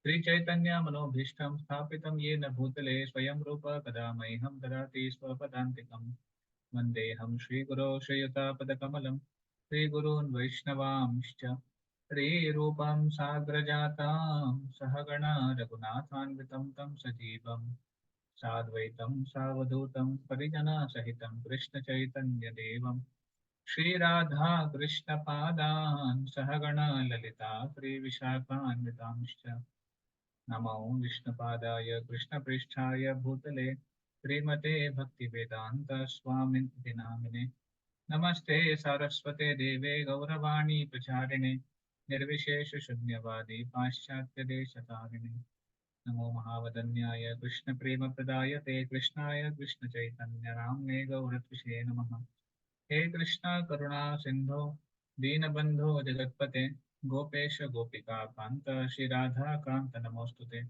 श्री चैतन्य मनोभीष्टं स्थापितं येन भूतले स्वयं रूप कदा मह्यं ददाति स्वपदान्तिकम् वन्देऽहं श्रीगुरो श्रीयुतापदकमलं श्रीगुरून् वैष्णवांश्च श्रीरूपं साग्रजातां सहगणा रघुनाथान्वितं तं सजीवम् साद्वैतं सावधूतं परिजनसहितं कृष्णचैतन्यदेवं श्रीराधा कृष्णपादान् सहगणा ललिता श्रीविशाखान्वितांश्च नमो विष्णुपादाय कृष्णपृष्ठाय भूतले श्रीमते भक्तिवेदान्त स्वामिनिति नामिने नमस्ते सारस्वते देवे गौरवाणी प्रचारिणे निर्विशेषशून्यवादी पाश्चात्यदेशतारिणे नमो महावदन्याय कृष्णप्रेमप्रदायते कृष्णाय कृष्णचैतन्यनाम्ने गौरत्विषे नमः। हे कृष्ण करुणा सिंधो दीनबंधो जगत्पते गोपेश गोपिका कांत श्री राधा कांत नमोस्तुते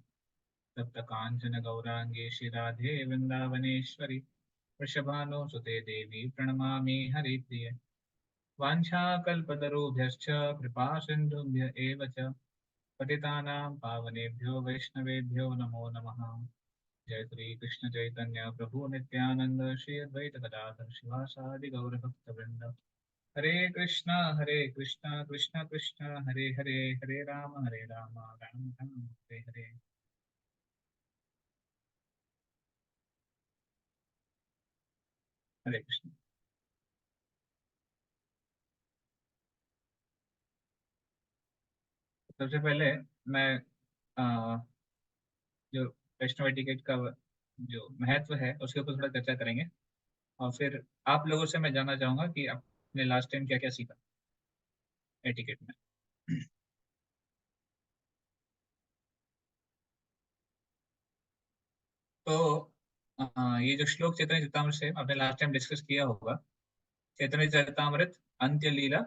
तप्त कांचन गौरांगे श्री राधे वृंदावनेश्वरी वृषभानुसुते देवी प्रणमामि हरिप्रिये वाञ्छाकल्पतरुभ्यश्च कृपा सिन्धुभ्य एव च पतितानां पावनेभ्यो वैष्णवेभ्यो नमो नमः। जय श्री कृष्ण चैतन्य प्रभु नित्यानंद श्री अद्वैत गदाधर शिवासादि गौर भक्तवृंद हरे कृष्णा कृष्ण कृष्ण हरे हरे हरे राम राम राम हरे हरे। हरे कृष्ण। सबसे पहले मैं अ, जो वैष्णव एटिकेट का जो महत्व है उसके ऊपर थोड़ा चर्चा करेंगे और फिर आप लोगों से मैं जानना चाहूंगा कि आपने लास्ट टाइम क्या क्या सीखा एटिकेट में। तो ये जो श्लोक चैतन्य चरितामृत से आपने लास्ट टाइम डिस्कस किया होगा। चैतन्य चरितामृत अंत्य लीला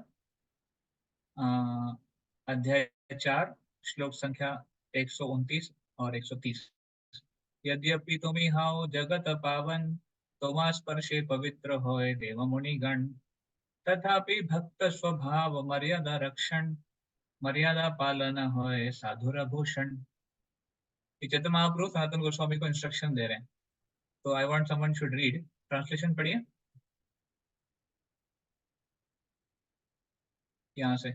अध्याय 4 श्लोक संख्या 129 और 130। यद्यपि तुम हाओ जगत पावन तोमा स्पर्शे पवित्र होए देव मुनि गण तथापि भक्त स्वभाव मर्यादा रक्षण मर्यादा पालन होए साधुर भूषण। ये चैतन्य महाप्रभु सनातन गोस्वामी को इंस्ट्रक्शन दे रहे हैं। तो I want someone should read. Translation पढ़िए यहाँ से।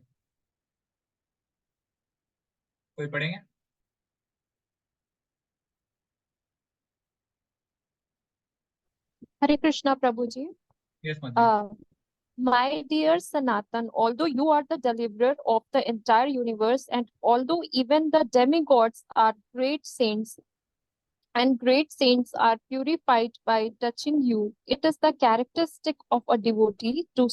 कोई पढ़ेंगे? Hare Krishna Prabhuji. यस मत जी। Uh, my dear Sanatan, although you are the deliverer of the entire universe, and although even the demigods are great saints, and great saints are purified by touching you, it is the characteristic of a devotee to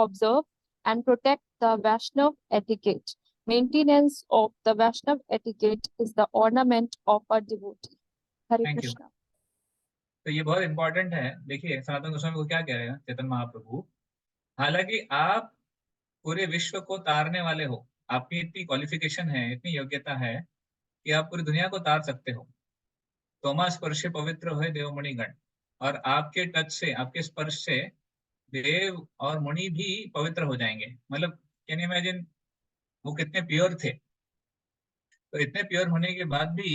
observe and protect the Vaishnav etiquette. Maintenance of the Vaishnav etiquette is the ornament of a devotee. Hare thank you. Krishna. तो ये बहुत important है। देखिए सनातन गोस्वामी को क्या कह रहे हैं चैतन्य महाप्रभु। हालांकि आप पूरे विश्व को तारने वाले हो, आपकी इतनी क्वालिफिकेशन है, इतनी योग्यता है कि आप पूरी दुनिया को तार सकते हो। तोमा स्पर्श पवित्र है देव मुनि गण। और आपके टच से, आपके स्पर्श से देव और मुनि भी पवित्र हो जाएंगे। मतलब कैन इमेजिन वो कितने प्योर थे। तो इतने प्योर होने के बाद भी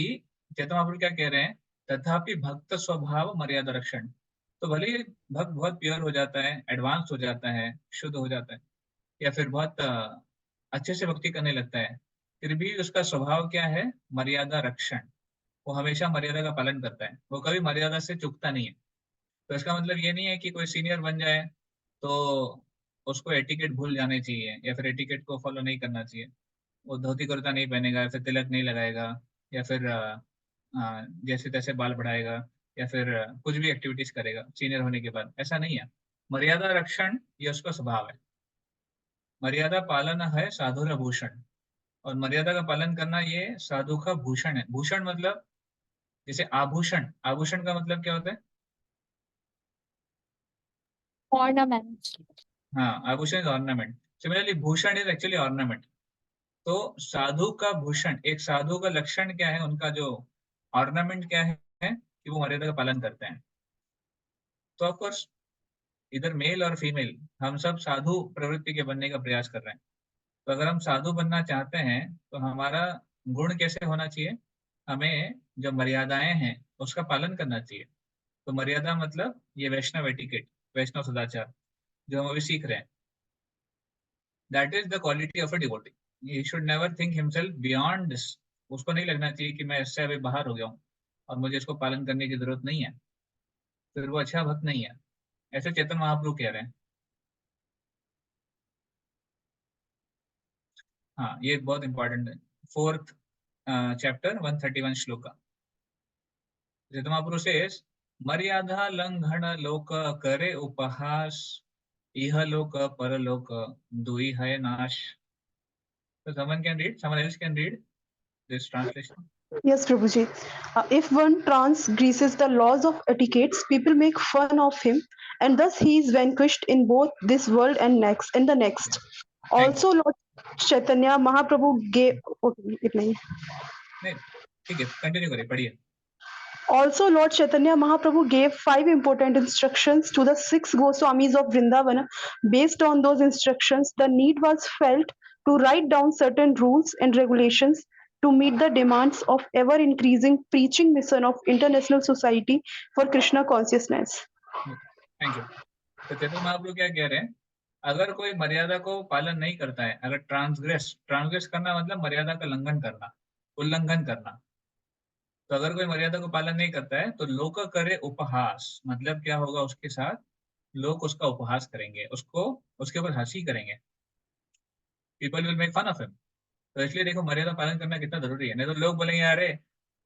चैतन्य महाप्रभु क्या कह रहे हैं, तथापि भक्त स्वभाव मर्यादा रक्षण। तो भले ही भक्त बहुत प्योर हो जाता है, एडवांस हो जाता है, शुद्ध हो जाता है, या फिर बहुत अच्छे से भक्ति करने लगता है, फिर भी उसका स्वभाव क्या है, मर्यादा रक्षण। वो हमेशा मर्यादा का पालन करता है, वो कभी मर्यादा से चूकता नहीं है। तो इसका मतलब ये नहीं है कि कोई सीनियर बन जाए तो उसको एटिकेट भूल जाने चाहिए या फिर एटिकेट को फॉलो नहीं करना चाहिए। वो धोती कुर्ता नहीं पहनेगा या फिर तिलक नहीं लगाएगा या फिर जैसे तैसे बाल बढ़ाएगा या फिर कुछ भी एक्टिविटीज करेगा सीनियर होने के बाद, ऐसा नहीं है। मर्यादा रक्षण ये उसका स्वभाव है। मर्यादा पालन है साधुर भूषण। और मर्यादा का पालन करना ये साधु का भूषण है। भूषण मतलब जैसे आभूषण, आभूषण का मतलब क्या होता है? Ornament. हाँ, आभूषण is ornament. Similarly Bhushan is actually ornament. तो साधु का भूषण, एक साधु का लक्षण क्या है, उनका जो ऑर्नामेंट क्या है कि वो मर्यादा का पालन करते हैं। तो ऑफकोर्स इधर मेल और फीमेल हम सब साधु प्रवृत्ति के बनने का प्रयास कर रहे हैं। तो अगर हम साधु बनना चाहते हैं तो हमारा गुण कैसे होना चाहिए, हमें जो मर्यादाएं हैं उसका पालन करना चाहिए। तो मर्यादा मतलब ये वैष्णव एटिकेट, वैष्णव सदाचार जो हम अभी सीख रहे हैं, that is the quality of a devotee. He should never think himself beyond this. उसको नहीं लगना चाहिए कि मैं इससे अभी बाहर हो गया हूँ और मुझे इसको पालन करने की जरूरत नहीं है, फिर वो अच्छा भक्त नहीं है। ऐसे चेतन महाप्रभु कह रहे हैं। हाँ, ये बहुत इंपॉर्टेंट है। फोर्थ चैप्टर 131 श्लोक का चेतन महाप्रभु से, मर्यादा लंघन लोक करे उपहास, इह लोक परलोक दुई है नाश। So someone else can read this translation. Yes, Prabhuji. If one transgresses the laws of etiquettes, people make fun of him, and thus he is vanquished in both this world and next. In the next, Thank you. also Lord Chaitanya Mahaprabhu gave. Okay, इतना ही. नहीं, ठीक है, continue करिए, पढ़िए। Also, Lord Chaitanya Mahaprabhu gave 5 important instructions to the 6 Goswamis of Vrindavana. Based on those instructions, the need was felt to write down certain rules and regulations to meet the demands of ever increasing preaching mission of International Society for Krishna Consciousness. Thank you. तो चेतन महाप्रभु क्या कह रहे हैं, अगर कोई मर्यादा को पालन नहीं करता है, अगर ट्रांसग्रेस करना मतलब मर्यादा का लंघन करना, उल्लंघन करना, तो अगर कोई मर्यादा को पालन नहीं करता है तो लोक करे उपहास, मतलब क्या होगा उसके साथ, लोग उसका उपहास करेंगे, उसको उसके ऊपर हंसी करेंगे। People will make fun of him. तो इसलिए देखो मर्यादा पालन करना कितना जरूरी है, नहीं तो लोग बोलेंगे अरे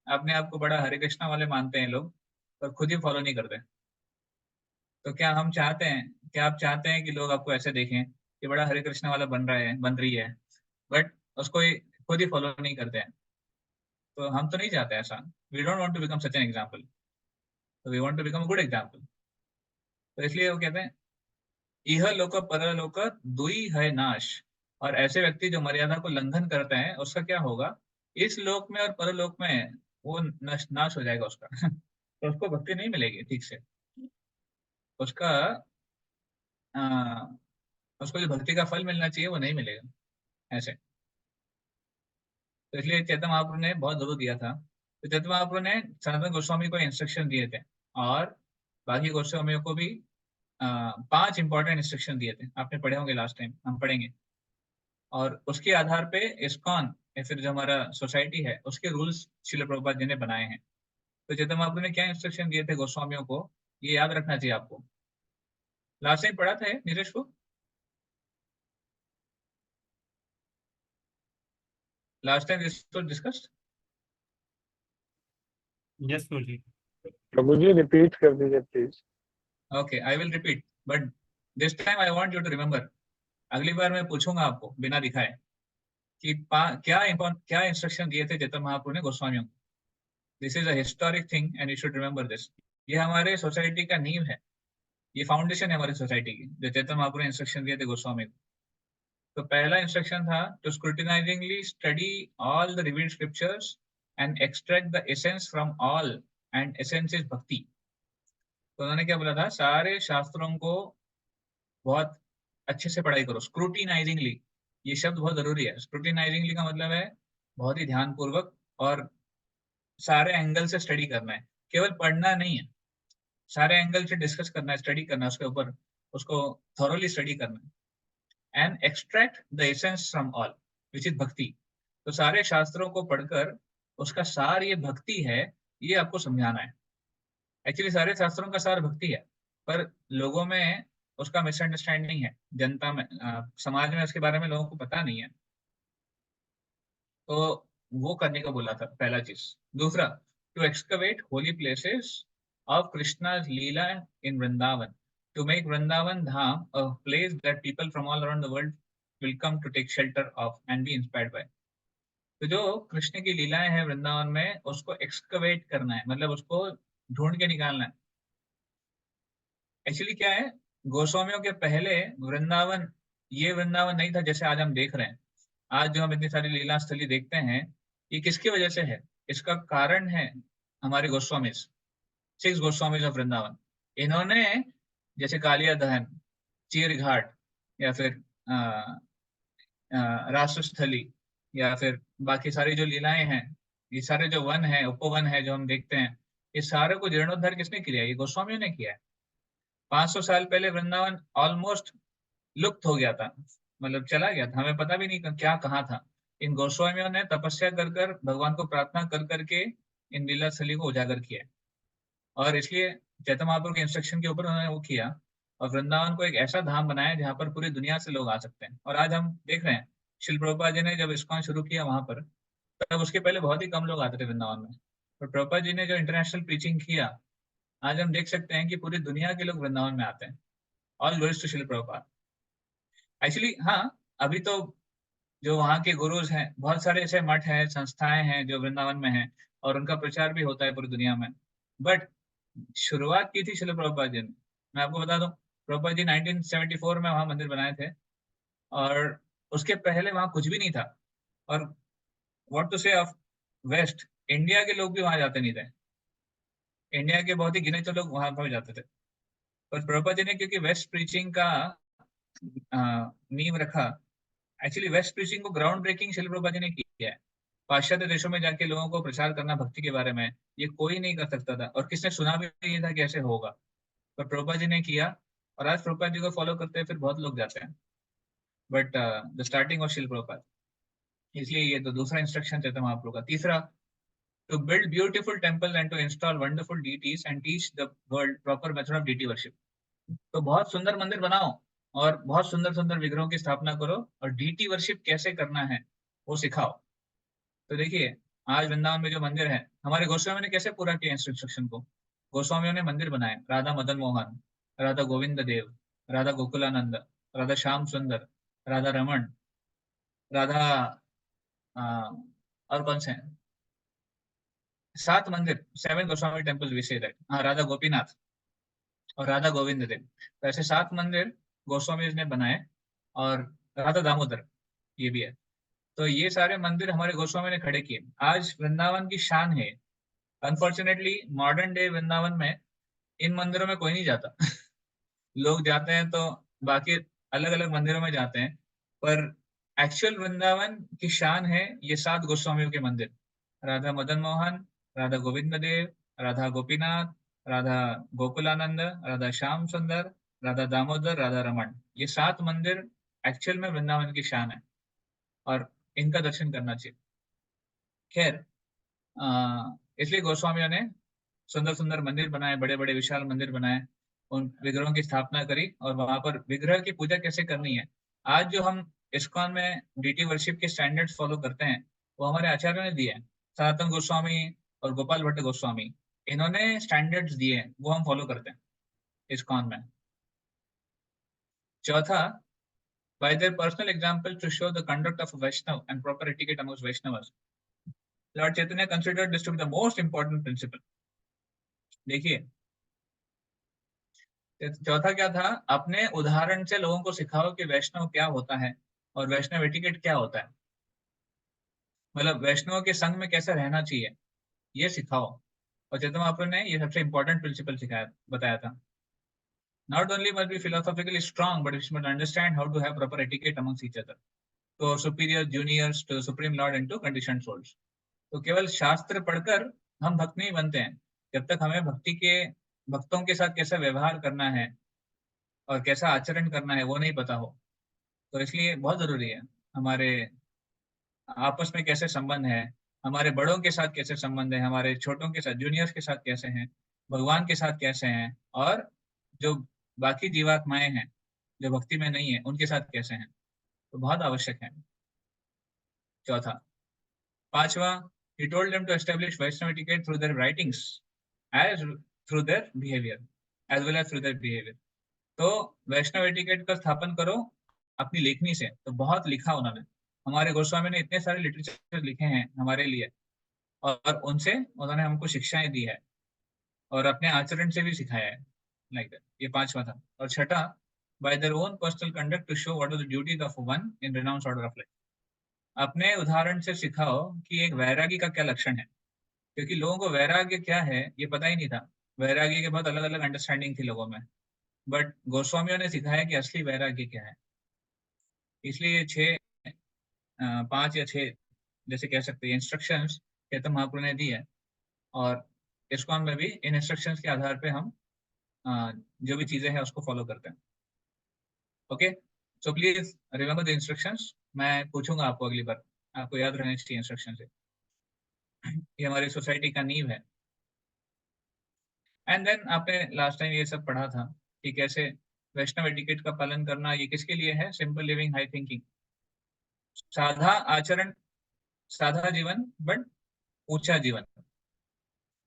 अपने आप को बड़ा हरे कृष्णा वाले मानते हैं लोग, पर खुद ही फॉलो नहीं करते। तो क्या हम चाहते हैं, क्या आप चाहते हैं कि लोग आपको ऐसे देखें कि बड़ा हरे कृष्णा वाला बन रहा है, बन रही है, बट उसको खुद ही फॉलो नहीं करते हैं? तो हम तो नहीं चाहते ऐसा। We don't want to become such an example, तो we want to become a good example. तो इसलिए वो कहते हैं इह लोक परलोक दुई है नाश। और ऐसे व्यक्ति जो मर्यादा को लंघन करते हैं उसका क्या होगा, इस लोक में और परलोक में वो नाश हो जाएगा उसका। तो उसको भक्ति नहीं मिलेगी ठीक से, उसका आ, उसको जो भक्ति का फल मिलना चाहिए वो नहीं मिलेगा ऐसे। तो इसलिए चैतन्य महाप्रभु ने बहुत जरूर दिया था। तो चैतन्य महाप्रभु ने सनातन गोस्वामी को इंस्ट्रक्शन दिए थे, और बाकी गोस्वामियों को भी 5 इंपॉर्टेंट इंस्ट्रक्शन दिए थे, आपने पढ़े होंगे लास्ट टाइम, हम पढ़ेंगे। और उसके आधार पे इस्कॉन या फिर जो हमारा सोसाइटी है उसके रूल्स श्रील प्रभुपाद जी ने बनाए हैं। तो चैतन्य महाप्रभु ने क्या इंस्ट्रक्शन दिए थे गोस्वामियों को, ये याद रखना चाहिए आपको। लास्ट टाइम पढ़ा था नीरज को, last time this was discussed. Yes Prabhu. Prabhu ji repeat कर दीजिए please. Okay, I will repeat, but this time I want you to remember. अगली बार मैं पूछूंगा आपको बिना दिखाए कि क्या इंस्ट्रक्शन दिए थे चैतन्य महाप्रभु ने गोस्वामियों को। This is a historic thing and you should remember this. ये हमारे सोसाइटी का नींव है, ये फाउंडेशन है हमारी सोसाइटी की, जो चैतन्य महाप्रभु ने इंस्ट्रक्शन दिए थे गोस्वामी को। तो पहला इंस्ट्रक्शन था to scrutinizingly study all the revealed scriptures and extract the essence from all, and essence is bhakti. तो उन्होंने क्या बोला था, सारे शास्त्रों को बहुत अच्छे से पढ़ाई करो, स्क्रूटिनाइजिंगली। ये शब्द बहुत जरूरी है। स्क्रूटिनाइजिंगली का मतलब है बहुत ही ध्यानपूर्वक और सारे एंगल से स्टडी करना है, केवल पढ़ना नहीं है, सारे एंगल से डिस्कस करना है, स्टडी करना है उसके ऊपर, उसको थॉरोली स्टडी करना है। And extract the essence from all which is bhakti. तो सारे शास्त्रों को पढ़कर उसका सार ये भक्ति है, ये आपको समझाना है। एक्चुअली सारे शास्त्रों का सार भक्ति है, पर लोगों में उसका मिसअंडरस्टैंडिंग है, जनता में, समाज में उसके बारे में लोगों को पता नहीं है। तो वो करने को बोला था, पहला चीज। दूसरा, to excavate holy places of Krishna's leela in Vrindavan, to make Vrindavan dham a place that people from all around the world will come to take shelter of and be inspired by. तो जो कृष्ण की लीलाएं हैं वृंदावन में, उसको एक्सकवेट करना है, मतलब उसको ढूंढ के निकालना है। एक्चुअली क्या है, गोस्वामियों के पहले वृंदावन, ये वृंदावन नहीं था जैसे आज हम देख रहे हैं। आज जो हम इतनी सारी लीला स्थली देखते हैं, ये किसकी वजह से है, इसका कारण है हमारे गोस्वामीज, 6 गोस्वामीज ऑफ वृंदावन। इन्होंने जैसे कालिया दहन, चीर घाट, या फिर रासस्थली, या फिर बाकी सारी जो लीलाएं हैं, ये सारे जो वन है, उपवन है जो हम देखते हैं, ये सारे को जीर्णोद्धार किसने किया? ये गोस्वामियों ने किया है। 500 साल पहले वृंदावन ऑलमोस्ट लुप्त हो गया था, मतलब चला गया था, हमें पता भी नहीं क्या कहाँ था। इन गोस्वामियों ने तपस्या कर कर, भगवान को प्रार्थना कर करके इन लीला स्थली को उजागर किया है। और इसलिए चैतन्य महाप्रभु के इंस्ट्रक्शन के ऊपर उन्होंने वो किया और वृंदावन को एक ऐसा धाम बनाया जहाँ पर पूरी दुनिया से लोग आ सकते हैं। और आज हम देख रहे हैं, शिल प्रभुपाद जी ने जब इस्कॉन शुरू किया वहां पर, तब उसके पहले बहुत ही कम लोग आते थे वृंदावन में। और प्रभुपाद जी ने जो इंटरनेशनल प्रीचिंग किया, आज हम देख सकते हैं कि पूरी दुनिया के लोग वृंदावन में आते हैं। ऑल ग्लोरीज टू शिल प्रभुपाद। एक्चुअली हाँ, अभी तो जो वहाँ के गुरुज हैं, बहुत सारे ऐसे मठ हैं, संस्थाएं हैं जो वृंदावन में हैं, और उनका प्रचार भी होता है पूरी दुनिया में। बट शुरुआत की थी शिल प्रभुपाद जी ने। मैं आपको बता दूं, प्रभुपाद जी 1974 में वहाँ मंदिर बनाए थे, और उसके पहले वहाँ कुछ भी नहीं था। और व्हाट टू से ऑफ वेस्ट, इंडिया के लोग भी वहाँ जाते नहीं थे। इंडिया के बहुत ही गिने चुने लोग वहाँ पर जाते थे। पर प्रभुपाद जी ने क्योंकि वेस्ट प्रीचिंग का नींव रखा, एक्चुअली वेस्ट प्रीचिंग को ग्राउंड ब्रेकिंग शिल प्रभुपाद जी ने किया है। पाश्चात्य देशों में जाके लोगों को प्रचार करना भक्ति के बारे में, ये कोई नहीं कर सकता था, और किसने सुना भी नहीं था कैसे होगा, पर प्रभुपाद जी ने किया। और आज प्रभुपाद जी को फॉलो करते हैं फिर बहुत लोग जाते हैं। बट द स्टार्टिंग ऑफ शिल प्रभुपाद, इसलिए ये तो दूसरा इंस्ट्रक्शन चैतन्य महाप्रभु का। तीसरा, to build beautiful temple and to install wonderful deities and teach the world proper method of deity worship. तो बहुत सुंदर मंदिर बनाओ और बहुत सुंदर सुंदर विग्रहों की स्थापना करो, और डीटी वर्शिप कैसे करना है वो सिखाओ। तो देखिए, आज वृंदावन में जो मंदिर है, हमारे गोस्वामी ने कैसे पूरा किया इंस्ट्रक्शन को। गोस्वामियों ने मंदिर बनाए, राधा मदन मोहन, राधा गोविंद देव, राधा गोकुलानंद, राधा श्याम सुंदर, राधा रमन, राधा आ, और कौन से हैं, 7 मंदिर, 7 Goswami temple we say that, हाँ, राधा गोपीनाथ और राधा गोविंद देव। तो ऐसे 7 मंदिर गोस्वामी ने बनाए, और राधा दामोदर ये भी है। तो ये सारे मंदिर हमारे गोस्वामी ने खड़े किए, आज वृंदावन की शान है। अनफॉर्चुनेटली मॉडर्न डे वृंदावन में इन मंदिरों में कोई नहीं जाता लोग जाते हैं तो बाकी अलग अलग मंदिरों में जाते हैं, पर एक्चुअल वृंदावन की शान है ये 7 गोस्वामियों के मंदिर, राधा मदन मोहन, राधा गोविंद देव, राधा गोपीनाथ, राधा गोकुलानंद, राधा श्याम सुंदर, राधा दामोदर, राधा रमन। ये 7 मंदिर एक्चुअल में वृंदावन की शान है, और इनका दर्शन करना चाहिए। खैर, इसलिए गोस्वामियों ने सुंदर सुंदर मंदिर बनाए, बड़े बड़े विशाल मंदिर बनाए, उन विग्रहों की स्थापना करी, और वहां पर विग्रह की पूजा कैसे करनी है। आज जो हम इस्कॉन में डीटी वर्शिप के स्टैंडर्ड्स फॉलो करते हैं, वो हमारे आचार्यों ने दिए हैं, सनातन गोस्वामी और गोपाल भट्ट गोस्वामी, इन्होंने स्टैंडर्ड्स दिए हैं, वो हम फॉलो करते हैं इस्कॉन में। चौथा, by their personal example to show the conduct of a Vaishnav and proper etiquette amongst Vaishnavas. Lord Chaitanya considered this to be the most important principle. देखिए, चौथा क्या था, अपने उदाहरण से लोगों को सिखाओ कि वैष्णव क्या होता है और वैष्णव एटिकेट क्या होता है, मतलब वैष्णव के संग में कैसे रहना चाहिए, ये सिखाओ। और चैतन्य महाप्रभु ने ये सबसे इंपॉर्टेंट प्रिंसिपल सिखाया, बताया था। Not only must be philosophically strong, but we must understand how to have proper etiquette amongst each other, to superior juniors, to supreme lord and to conditioned souls. तो केवल शास्त्र पढ़कर हम भक्त नहीं बनते हैं, जब तक हमें भक्तों के साथ कैसा व्यवहार करना है और कैसा आचरण करना है वो नहीं पता हो। तो इसलिए बहुत जरूरी है हमारे आपस में कैसे संबंध है, हमारे बड़ों के साथ कैसे संबंध है, हमारे छोटों के साथ, जूनियर्स के साथ कैसे हैं, भगवान के साथ कैसे हैं, और जो बाकी जीवात्माएं हैं जो भक्ति में नहीं है उनके साथ कैसे हैं, तो बहुत आवश्यक है। चौथा, पांचवा, he told them to establish Vaishnava etiquette through their writings as through their behavior, as well as through their behavior. तो वैष्णव एटिकेट का स्थापन करो अपनी लेखनी से। तो बहुत लिखा उन्होंने, हमारे गोस्वामी ने इतने सारे लिटरेचर लिखे हैं हमारे लिए, और उनसे उन्होंने हमको शिक्षाएं दी है और अपने आचरण से भी सिखाया है, लाइक दैट। ये पांचवा था। और छठा, by their own personal conduct to show what are the duties of one in renounced order of life. अपने उदाहरण से सिखाओ कि एक वैरागी का क्या लक्षण है, क्योंकि लोगों को वैराग्य क्या है ये पता ही नहीं था। वैराग्य के बहुत अलग अलग अंडरस्टैंडिंग थी लोगों में, बट गोस्वामियों ने सिखाया कि असली वैराग्य क्या है। इसलिए 5 या 6 जैसे कह सकते हैं इंस्ट्रक्शंस चैतन्य महाप्रभु ने दी है, और इस्कॉन में भी इन इंस्ट्रक्शंस के आधार पे हम जो भी चीजें हैं उसको फॉलो करते हैं। Okay, so please remember the instructions. मैं पूछूंगा आपको अगली बार, आपको याद रहने चाहिए इंस्ट्रक्शन से। ये हमारी सोसाइटी का नींव है। एंड देन आपने लास्ट टाइम ये सब पढ़ा था कि कैसे वैष्णव एटिकेट का पालन करना, ये किसके लिए है? सिंपल लिविंग, हाई थिंकिंग, साधा आचरण, साधा जीवन बट ऊंचा जीवन,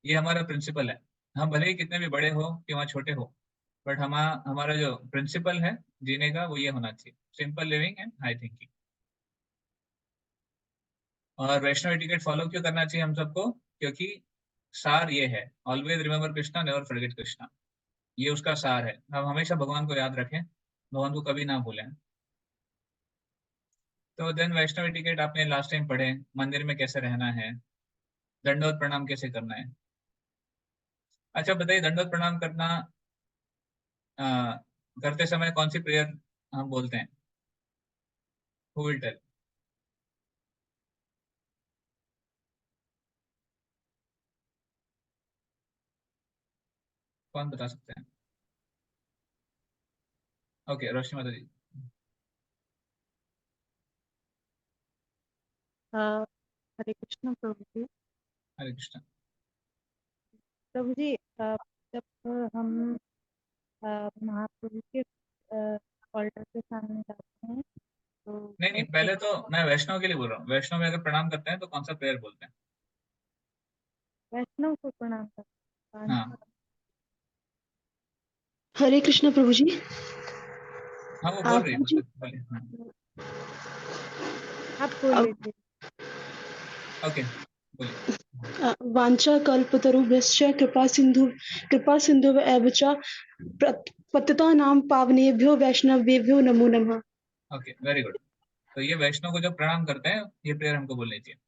ये हमारा प्रिंसिपल है। हम भले ही कितने भी बड़े हो कि वहाँ छोटे हो, बट हमारा जो प्रिंसिपल है जीने का वो ये होना चाहिए, simple living and high thinking. और वैष्णव एटिकेट फॉलो क्यों करना चाहिए हम सबको? क्योंकि सार ये है, always remember Krishna, never forget Krishna. ये उसका सार है। हम हमेशा भगवान को याद रखें, भगवान को कभी ना भूलें। तो देन वैष्णव एटिकेट आपने लास्ट टाइम पढ़े, मंदिर में कैसे रहना है, दंडोत प्रणाम कैसे करना है। अच्छा बताइए, दंडोत प्रणाम करना करते समय कौन सी प्रेयर हम बोलते हैं? Who will tell? कौन बता सकते हैं? ओके, रोशनी माता जी। हरे कृष्ण प्रभु जी। हरे कृष्ण। प्रभु जी, जब हम महाप्रभु के ऑल्टर के सामने जाते हैं तो नहीं नहीं, पहले तो मैं वैष्णव के लिए बोल रहा हूँ। वैष्णव में अगर प्रणाम करते हैं तो कौन सा प्रेयर बोलते हैं? वैष्णव को प्रणाम करते हैं। हाँ हरे कृष्ण प्रभु जी। हाँ, वो बोल रही है, जी, बोलिए। हाँ, आप बोल लीजिए। ओके बोलिए। वांछा कल्पतरुभ्यश्च कृपा सिंधु एव च पतितानां पावनेभ्यो वैष्णवेभ्यो नमो नमः। Okay, very good. तो ये वैष्णव को जब प्रणाम करते हैं ये प्रेयर हमको बोलनी चाहिए।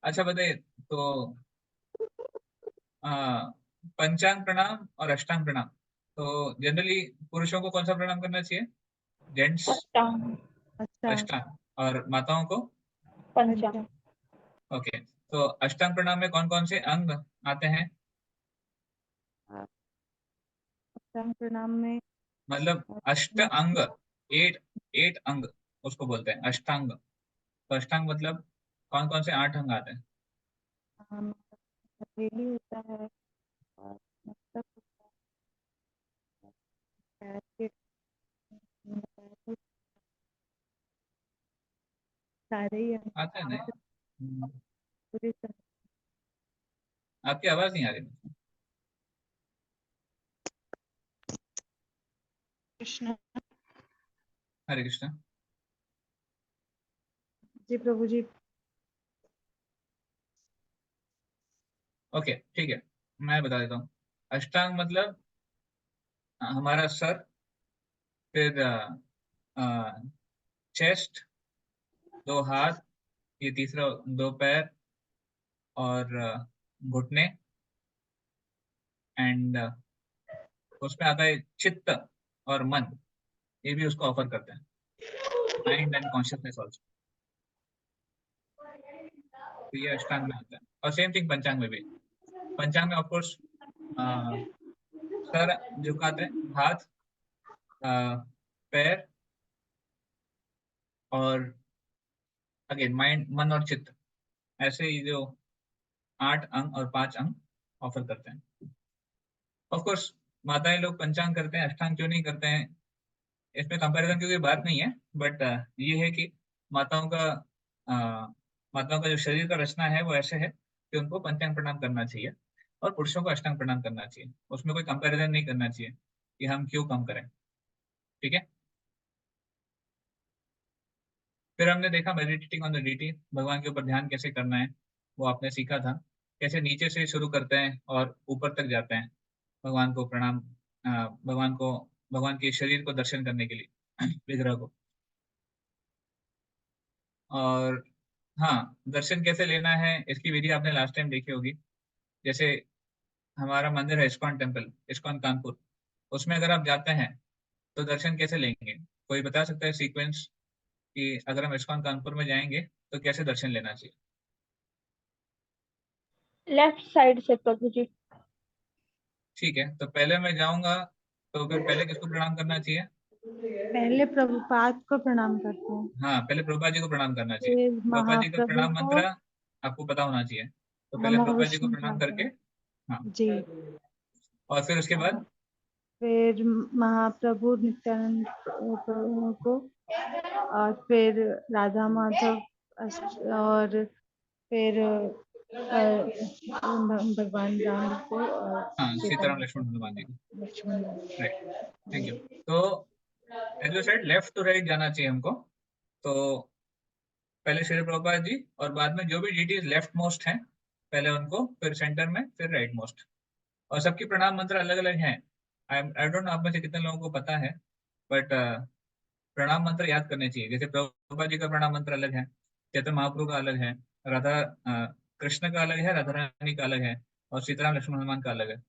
अच्छा बताइए, तो आ, पंचांग प्रणाम और अष्टांग प्रणाम, तो जनरली पुरुषों को कौन सा प्रणाम करना चाहिए? जेंट्स अच्छा, अष्टांग, और माताओं को पंचांग। ओके। तो अष्टांग प्रणाम में कौन कौन से अंग आते हैं? पंचांग प्रणाम में मतलब अष्ट अंग, एट, एट अंग उसको बोलते हैं अष्टांग। तो अष्टांग मतलब कौन कौन से 8 अंग आते हैं? हथेली होता है और मस्तक होता है, पैर के सारे ही अंग आते हैं नहीं? पूरी तरह। आपकी आवाज नहीं आ रही मुझे। कृष्ण हरे कृष्ण। जी प्रभु जी। ओके ठीक है, मैं बता देता हूँ। अष्टांग मतलब हमारा सर, फिर चेस्ट, 2 हाथ, ये तीसरा 2 पैर, और घुटने, एंड उसमें आता है चित्त और मन, ये भी उसको ऑफर करते हैं, माइंड एंड कॉन्शियसनेस ऑल्सो। तो ये अष्टांग में आता है। और सेम थिंग पंचांग में भी। पंचांग में ऑफकोर्स सर झुकाते हैं, हाथ, पैर, और अगेन माइंड, मन और चित्त, ऐसे ही जो 8 अंग और 5 अंग ऑफर करते हैं। ऑफ कोर्स माताएं लोग पंचांग करते हैं, अष्टांग क्यों नहीं करते हैं? इसमें कंपैरिजन की कोई बात नहीं है, बट ये है कि माताओं का माताओं का जो शरीर का रचना है वो ऐसे है कि उनको पंचांग प्रणाम करना चाहिए, और पुरुषों को अष्टांग प्रणाम करना चाहिए। उसमें कोई कंपैरिजन नहीं करना चाहिए कि हम क्यों कम करें। ठीक है। फिर हमने देखा मेडिटेटिंग ऑन द डीटी, भगवान के ऊपर ध्यान कैसे करना है वो आपने सीखा था। कैसे नीचे से शुरू करते हैं और ऊपर तक जाते हैं भगवान को प्रणाम, भगवान को, भगवान के शरीर को दर्शन करने के लिए विग्रह को। और हाँ, दर्शन कैसे लेना है इसकी विधि आपने लास्ट टाइम देखी होगी। जैसे हमारा मंदिर है इस्कॉन टेम्पल, इस्कॉन कानपुर, उसमें अगर आप जाते हैं तो दर्शन कैसे लेंगे? कोई बता सकता है सीक्वेंस कि अगर हम इस्कॉन कानपुर में जाएंगे तो कैसे दर्शन लेना चाहिए? लेफ्ट साइड से प्रभु जी। ठीक है, तो पहले मैं जाऊंगा, तो फिर पहले किसको प्रणाम करना चाहिए? पहले प्रभुपाद को प्रणाम करते हैं, हाँ, पहले प्रभुपाद जी को प्रणाम करना चाहिए। फिर प्रभुपाद जी का महाप्रभु प्रणाम को, मंत्र आपको पता होना चाहिए, तो पहले नमः प्रभुपाद जी को विष्णु प्रणाम करके, हाँ, जी, और फिर उसके बाद फिर महाप्रभु नित्यानंद प्रभु को, और फिर राधा माधव और फिर भगवान राम को और हाँ, सीता सीताराम माता लक्ष्मण हनुमान जी को। को, लक्ष्मण राइट, थैंक यू। तो as you said, left to right जाना चाहिए हमको। तो पहले श्री प्रभुपाद जी, और बाद में जो भी डीटीज लेफ्ट मोस्ट हैं, पहले उनको, फिर सेंटर में, फिर राइट मोस्ट। और सबकी प्रणाम मंत्र अलग अलग हैं। आई डोंट नो आप में से कितने लोगों को पता है, बट प्रणाम मंत्र याद करने चाहिए। जैसे प्रभुपाद जी का प्रणाम मंत्र अलग है, चैतन्य महाप्रभु का अलग है, राधा कृष्ण का अलग है, राधा रानी का अलग है, और सीताराम लक्ष्मण हनुमान का अलग है।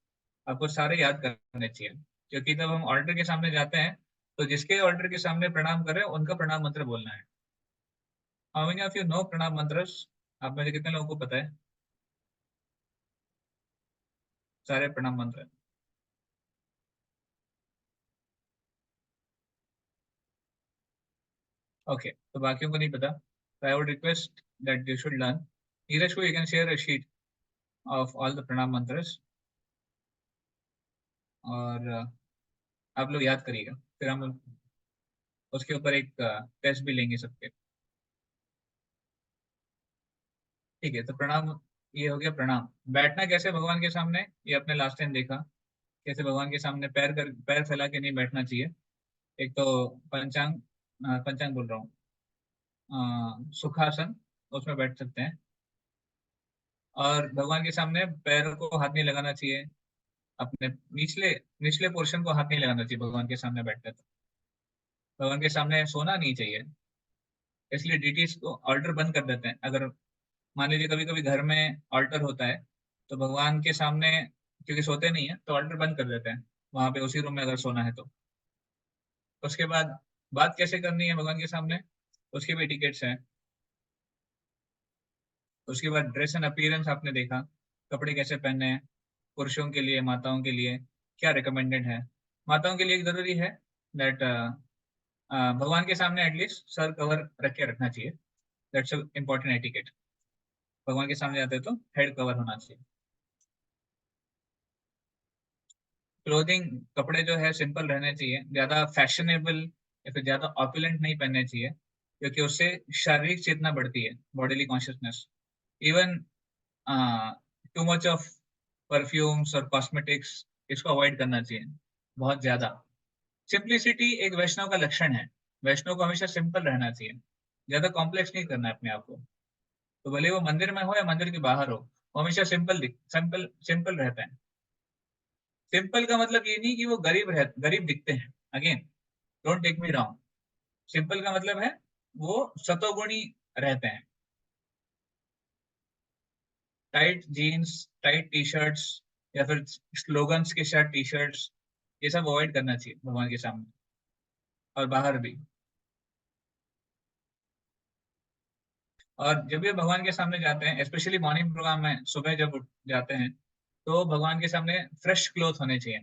आपको सारे याद करने चाहिए, क्योंकि जब हम ऑल्टर के सामने जाते हैं, तो जिसके ऑल्टर के सामने प्रणाम करें उनका प्रणाम मंत्र बोलना है। How many of you know प्रणाम मंत्रस? आप में से कितने लोगों को पता है सारे प्रणाम मंत्र? ओके, तो बाकियों को नहीं पता, तो I would request that you should learn. Neeraj को you can share a sheet of all the pranam mantras, और आप लोग याद करिएगा, फिर हम लोग उसके ऊपर एक टेस्ट भी लेंगे सबके। ठीक है, तो प्रणाम, ये हो गया प्रणाम। बैठना कैसे भगवान के सामने, ये अपने लास्ट टाइम देखा, कैसे भगवान के सामने पैर फैला के नहीं बैठना चाहिए। एक तो पंचांग, पंचांग बोल रहा हूँ, सुखासन, उसमें बैठ सकते हैं। और भगवान के सामने पैर को हाथ नहीं लगाना चाहिए, अपने निचले निचले पोर्शन को हाथ नहीं लगाना चाहिए भगवान के सामने बैठते। तो भगवान के सामने सोना नहीं चाहिए, इसलिए डीटीज को ऑल्टर बंद कर देते हैं। अगर मान लीजिए कभी कभी घर में ऑल्टर होता है, तो भगवान के सामने क्योंकि सोते नहीं है, तो ऑल्टर बंद कर देते हैं वहां पे, उसी रूम में अगर सोना है तो। उसके बाद बात कैसे करनी है भगवान के सामने, उसके भी टिकट्स हैं। उसके बाद ड्रेस एंड अपीयरेंस आपने देखा, कपड़े कैसे पहनने हैं, पुरुषों के लिए, माताओं के लिए क्या रिकमेंडेड है। माताओं के लिए एक जरूरी है दैट भगवान के सामने एटलीस्ट सर कवर रख के रखना चाहिए। That's important etiquette. भगवान के सामने जाते हैं तो हेड कवर होना चाहिए। क्लोथिंग, कपड़े जो है सिंपल रहने चाहिए, ज्यादा फैशनेबल या फिर ज्यादा ऑपुलेंट नहीं पहनने चाहिए, क्योंकि उससे शारीरिक चेतना बढ़ती है, bodily consciousness. Even too much of perfumes और कॉस्मेटिक्स, इसको अवॉइड करना चाहिए बहुत ज्यादा। सिंप्लिसिटी एक वैष्णव का लक्षण है, वैष्णव को हमेशा सिंपल रहना चाहिए, ज्यादा कॉम्प्लेक्स नहीं करना है अपने आप को। तो भले वो मंदिर में हो या मंदिर के बाहर हो, वो हमेशा सिंपल सिंपल रहता है। सिंपल का मतलब ये नहीं कि वो गरीब दिखते हैं। Again, don't take me wrong, simple का मतलब है वो सतोगुणी रहते हैं। Tight jeans, tight T shirts, या फिर स्लोगन्स के साथ टी शर्ट्स, ये सब अवॉइड करना चाहिए भगवान के सामने और बाहर भी। और जब भी भगवान के सामने जाते हैं, स्पेशली मॉर्निंग प्रोग्राम में सुबह जब उठ जाते हैं, तो भगवान के सामने फ्रेश क्लोथ होने चाहिए।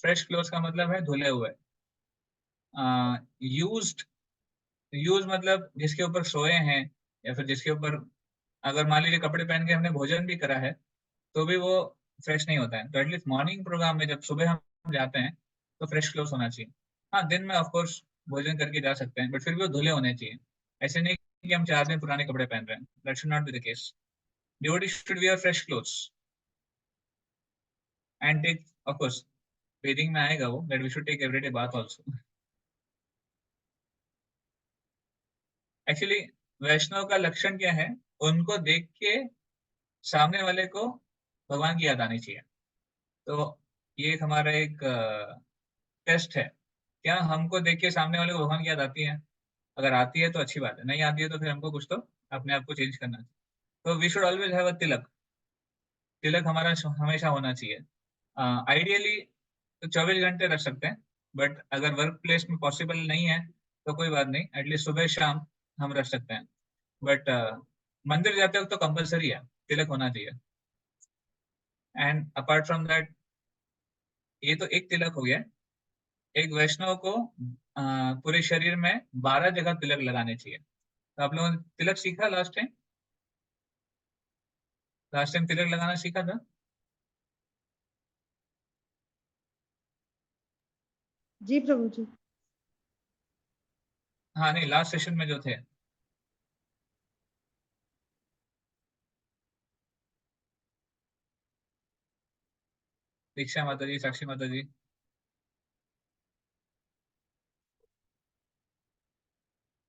फ्रेश क्लोथ का मतलब है धुले हुए, यूज्ड। यूज मतलब जिसके ऊपर सोए हैं, या फिर जिसके ऊपर अगर मान लीजिए कपड़े पहन के हमने भोजन भी करा है, तो भी वो फ्रेश नहीं होता है। तो एटलीस्ट मॉर्निंग प्रोग्राम में जब सुबह हम जाते हैं, तो फ्रेश क्लोथ होना चाहिए। हाँ, दिन में ऑफ कोर्स भोजन करके जा सकते हैं, बट फिर भी वो धुले होने चाहिए। ऐसे नहीं कि हम 4 दिन पुराने कपड़े पहन रहे हैं, that should not be the case. Devotee should wear fresh clothes and take, of course वेदिंग में आएगा वो, that we should take everyday bath also. Actually Vaishnav का लक्षण क्या है, उनको देख के सामने वाले को भगवान की याद आनी चाहिए। तो ये एक हमारा एक टेस्ट है, क्या हमको देख के सामने वाले को भगवान की याद आती है? अगर आती है तो अच्छी बात है, नहीं आती है तो फिर हमको कुछ तो अपने आप को चेंज करना चाहिए। तो we should always have a tilak. Tilak हमारा हमेशा होना चाहिए। आइडियली तो 24 घंटे रख सकते हैं, बट अगर वर्क प्लेस में पॉसिबल नहीं है तो कोई बात नहीं, एटलीस्ट सुबह शाम हम रख सकते हैं। बट मंदिर जाते वक्त तो कंपलसरी है, तिलक होना चाहिए। एंड अपार्ट फ्रॉम दैट, ये तो एक तिलक हो गया। एक वैष्णव को पूरे शरीर में 12 जगह तिलक लगाने चाहिए। तो आप लोगों ने तिलक सीखा लास्ट टाइम? लास्ट टाइम तिलक लगाना सीखा था? जी प्रभु जी। हाँ नहीं, लास्ट सेशन में जो थे। दीक्षा माता जी, साक्षी माता जी।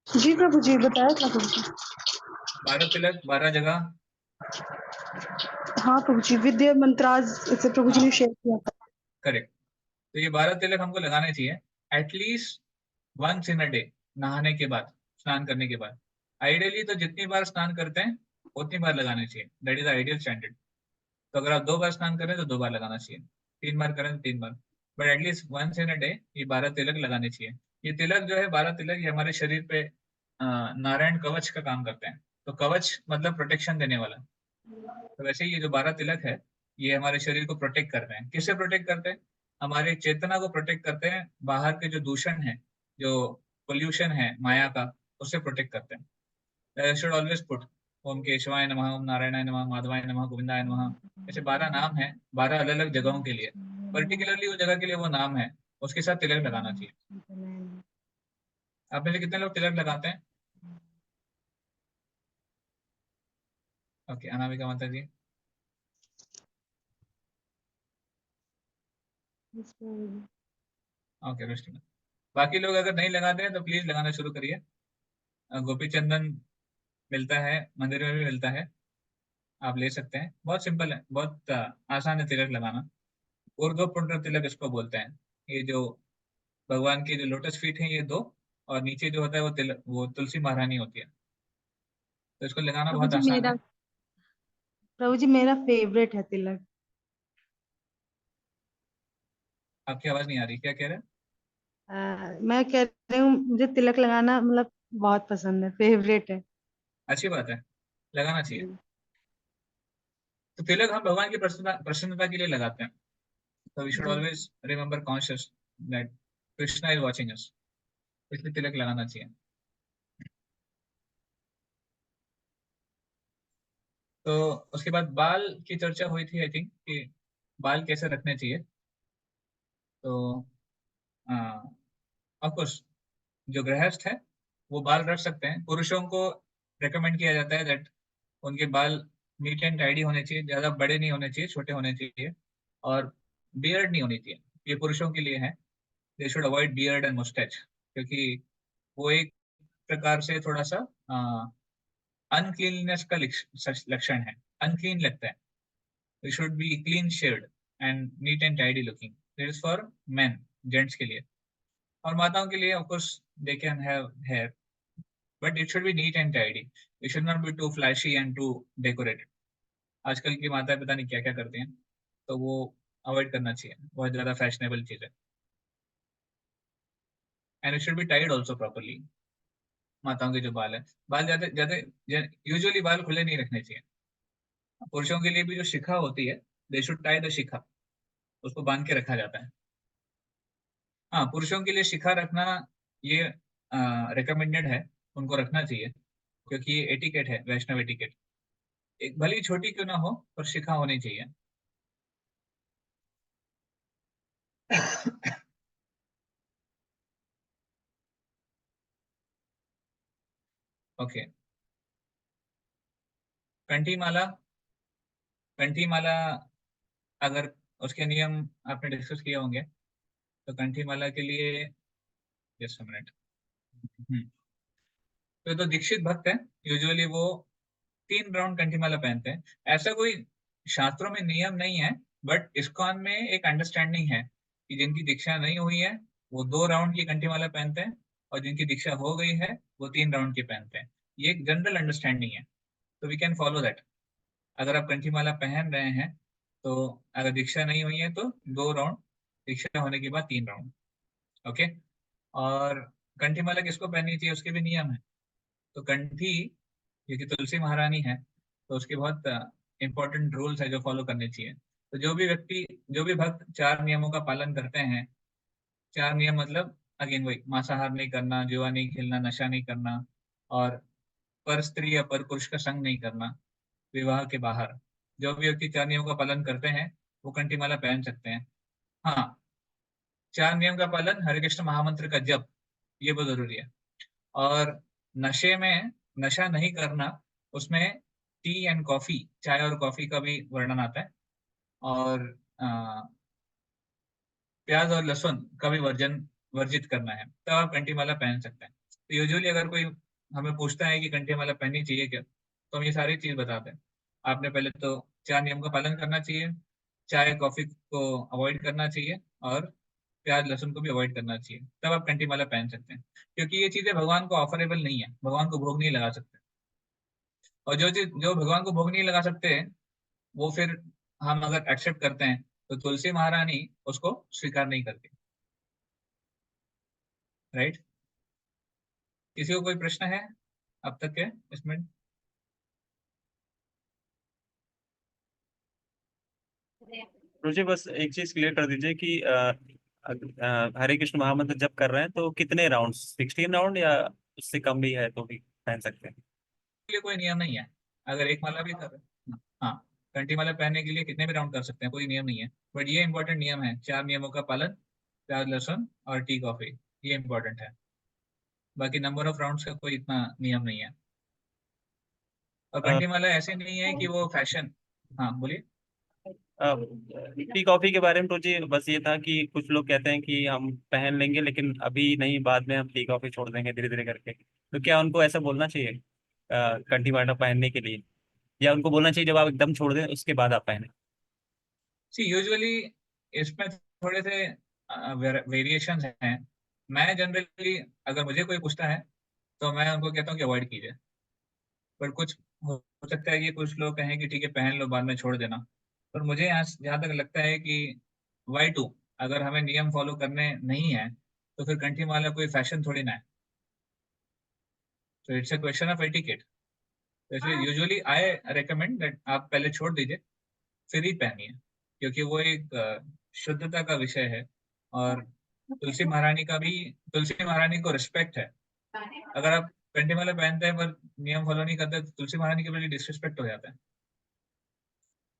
जी प्रभु जी, बताया था प्रभु जी। 12 तिलक 12 जगह। हाँ प्रभु जी, विद्या मंत्राज से प्रभु जी ने हाँ शेयर किया था। करेक्ट। तो ये 12 तिलक हमको लगाने चाहिए at least once in a day, नहाने के बाद, स्नान करने के बाद। आइडियली तो जितनी बार स्नान करते हैं उतनी बार लगाने चाहिए, दैट इज आइडियल स्टैंडर्ड। तो अगर आप 2 बार स्नान करें तो 2 बार लगाना चाहिए, 3 बार करें तो 3 बार, but at least once in a day ये 12 तिलक लगाने चाहिए। ये तिलक जो है 12 तिलक, ये हमारे शरीर पे नारायण कवच का काम करते हैं। तो कवच मतलब प्रोटेक्शन देने वाला। तो वैसे ही ये जो 12 तिलक है, ये हमारे शरीर को प्रोटेक्ट करते हैं। किससे प्रोटेक्ट करते हैं? हमारे चेतना को प्रोटेक्ट करते हैं, बाहर के जो दूषण है, जो पोल्यूशन है माया का, उससे प्रोटेक्ट करते हैं। शुड ऑलवेज पुट ओम केशवाय नमः, ओम नारायणाय नमः, माधवाय नमः, गोविंदाय नमः। ऐसे 12 नाम है, 12 अलग अलग जगहों के लिए, पर्टिकुलरली वो जगह के लिए वो नाम है, उसके साथ तिलक लगाना चाहिए। आप में से कितने लोग तिलक लगाते हैं? ओके, अनामिका माता जी। ओके, वृष्टि माता। बाकी लोग अगर नहीं लगाते हैं तो प्लीज लगाना शुरू करिए। गोपी चंदन मिलता है, मंदिर में भी मिलता है, आप ले सकते हैं। बहुत सिंपल है, बहुत आसान है तिलक लगाना। ऊर्ध्व पुंड्र तिलक इसको बोलते हैं। ये जो भगवान की जो लोटस फीट है ये 2, और नीचे जो होता है वो तिलक, वो तुलसी महारानी होती है। तो इसको लगाना प्रभु बहुत जी आसान मेरा है। प्रभु जी मेरा फेवरेट है तिलक। आपकी आवाज नहीं आ रही, क्या कह रहे हैं? मैं कह रही हूँ मुझे तिलक लगाना मतलब बहुत पसंद है, फेवरेट है। अच्छी बात है, लगाना चाहिए। जी। तो तिलक हम भगवान की प्रसन्नता प्रसन्नता के लिए लगाते हैं। तो वी शुड जी। Always remember conscious that Krishna is watching us, इसलिए तिलक लगाना चाहिए। तो उसके बाद बाल की चर्चा हुई थी, आई थिंक, कि बाल कैसे रखने चाहिए। तो ऑफकोर्स जो गृहस्थ है वो बाल रख सकते हैं। पुरुषों को रेकमेंड किया जाता है दैट उनके बाल नीट एंड टाइडी होने चाहिए, ज्यादा बड़े नहीं होने चाहिए, छोटे होने चाहिए, और बियर्ड नहीं होनी चाहिए। ये पुरुषों के लिए है, they should avoid beard and moustache, क्योंकि वो एक प्रकार से थोड़ा सा अनक्लीननेस का लक्षण है, अनक्लीन लगता है। We should be clean shaved and neat and tidy looking. This is for men, gents के लिए। और माताओं के लिए of course they can have hair, but it should be neat and tidy. It should not be too flashy and too decorated. आजकल की माताएं पता नहीं क्या क्या करती हैं, तो वो अवॉइड करना चाहिए, बहुत ज्यादा फैशनेबल चीज है। And it should be tied also properly. माताओं के जो बाल है, बाल ज्यादा ज्यादा यूजुअली बाल खुले नहीं रखने चाहिए। पुरुषों के लिए भी जो शिखा होती है, दे शुड टाई द शिखा, उसको बांध के रखा जाता है। हाँ, पुरुषों के लिए शिखा रखना ये रिकमेंडेड है, उनको रखना चाहिए, क्योंकि ये एटिकेट है, वैष्णव एटिकेट। एक भली ही छोटी क्यों ना हो, पर शिखा होनी चाहिए। ओके। कंठी माला, कंठी माला अगर उसके नियम आपने डिस्कस किए होंगे, तो कंठी माला के लिए जस्ट मिनट। तो दीक्षित भक्त है, यूजुअली वो 3 राउंड कंठी माला पहनते हैं। ऐसा कोई शास्त्रों में नियम नहीं है, बट इस्कॉन में एक अंडरस्टैंडिंग है कि जिनकी दीक्षा नहीं हुई है वो 2 राउंड की कंठी माला पहनते हैं, और जिनकी दीक्षा हो गई है वो 3 राउंड की पहनते हैं। ये एक जनरल अंडरस्टैंडिंग है, तो वी कैन फॉलो दैट। अगर आप कंठी माला पहन रहे हैं, तो अगर दीक्षा नहीं हुई है तो 2 राउंड, दीक्षा होने के बाद 3 राउंड। ओके। और कंठी माला किसको पहननी चाहिए उसके भी नियम है। तो कंठी, क्योंकि तुलसी महारानी है, तो उसके बहुत इंपॉर्टेंट रूल्स है जो फॉलो करने चाहिए। तो जो भी व्यक्ति, जो भी भक्त 4 नियमों का पालन करते हैं, 4 नियम मतलब अगेन वही, मांसाहार नहीं करना, जुआ नहीं खेलना, नशा नहीं करना, और पर स्त्री या पर पुरुष का संग नहीं करना विवाह के बाहर, जो भी व्यक्ति 4 नियमों का पालन करते हैं वो कंठीमाला पहन सकते हैं। हाँ, 4 नियम का पालन, हरे कृष्ण महामंत्र का जप, ये बहुत जरूरी है। और नशे में, नशा नहीं करना, उसमें टी एंड कॉफी, चाय और कॉफी का भी वर्णन आता है। और प्याज और लहसुन का भी वर्जित करना है, तब आप कंठीमाला पहन सकते हैं। तो यूजुअली अगर कोई हमें पूछता है कि कंठीमाला पहननी चाहिए क्या, तो हम ये सारी चीज बताते हैं। आपने पहले तो 4 नियम का पालन करना चाहिए, चाय कॉफी को अवॉइड करना चाहिए, और प्याज लहसुन को भी अवॉइड करना चाहिए, तब आप कंठीमाला पहन सकते हैं। क्योंकि ये चीजें भगवान को ऑफरेबल नहीं है, भगवान को भोग नहीं लगा सकते। और जो चीज जो भगवान को भोग नहीं लगा सकते, वो फिर हम अगर एक्सेप्ट करते हैं तो तुलसी महारानी उसको स्वीकार नहीं करती। राइट? किसी को कोई प्रश्न है अब तक के इसमें? मुझे बस एक चीज क्लियर कर दीजिए कि हरे कृष्ण महामंत्र जप कर रहे हैं तो कितने राउंड, 16 राउंड या उससे कम भी है तो भी पहन सकते हैं? के लिए कोई नियम नहीं है। अगर एक माला भी कर, हाँ, कंठी माला पहनने के लिए कितने भी राउंड कर सकते हैं, कोई नियम नहीं है। बट ये इंपॉर्टेंट नियम है, 4 नियमों का पालन, प्याज लहसुन और टी कॉफी, ये इंपॉर्टेंट है। बाकी नंबर ऑफ राउंड्स का कोई इतना नियम नहीं है। और अ, कंठी माला ऐसे नहीं है कि वो फैशन। हाँ बोलिए। टी कॉफी के बारे में तो जी बस ये था कि कुछ लोग कहते हैं कि हम पहन लेंगे लेकिन अभी नहीं, बाद में हम टी कॉफी छोड़ देंगे धीरे धीरे करके, तो क्या उनको ऐसा बोलना चाहिए कंठी माला पहनने के लिए, या उनको बोलना चाहिए जब आप एकदम छोड़ दें उसके बाद आप पहने? सी यूजुअली इसमें थोड़े से वेरिएशंस हैं। मैं जनरली, अगर मुझे कोई पूछता है तो मैं उनको कहता हूँ कि अवॉइड कीजिए। पर कुछ हो सकता है कि कुछ लोग कहें कि ठीक है पहन लो, बाद में छोड़ देना। पर मुझे यहाँ जहाँ तक लगता है कि वाई टू, अगर हमें नियम फॉलो करने नहीं है तो फिर कंठी माला कोई फैशन थोड़ी ना है। तो it's a question of etiquette. तो इसलिए यूजुअली आई रेकमेंड दैट आप पहले छोड़ दीजिए, फिर ही पहनिए, क्योंकि वो एक शुद्धता का विषय है। और तुलसी महारानी को रिस्पेक्ट है। अगर आप कंठी माला पहनते हैं पर नियम फॉलो नहीं करते तो तुलसी महारानी के प्रति डिसरिस्पेक्ट हो जाता है।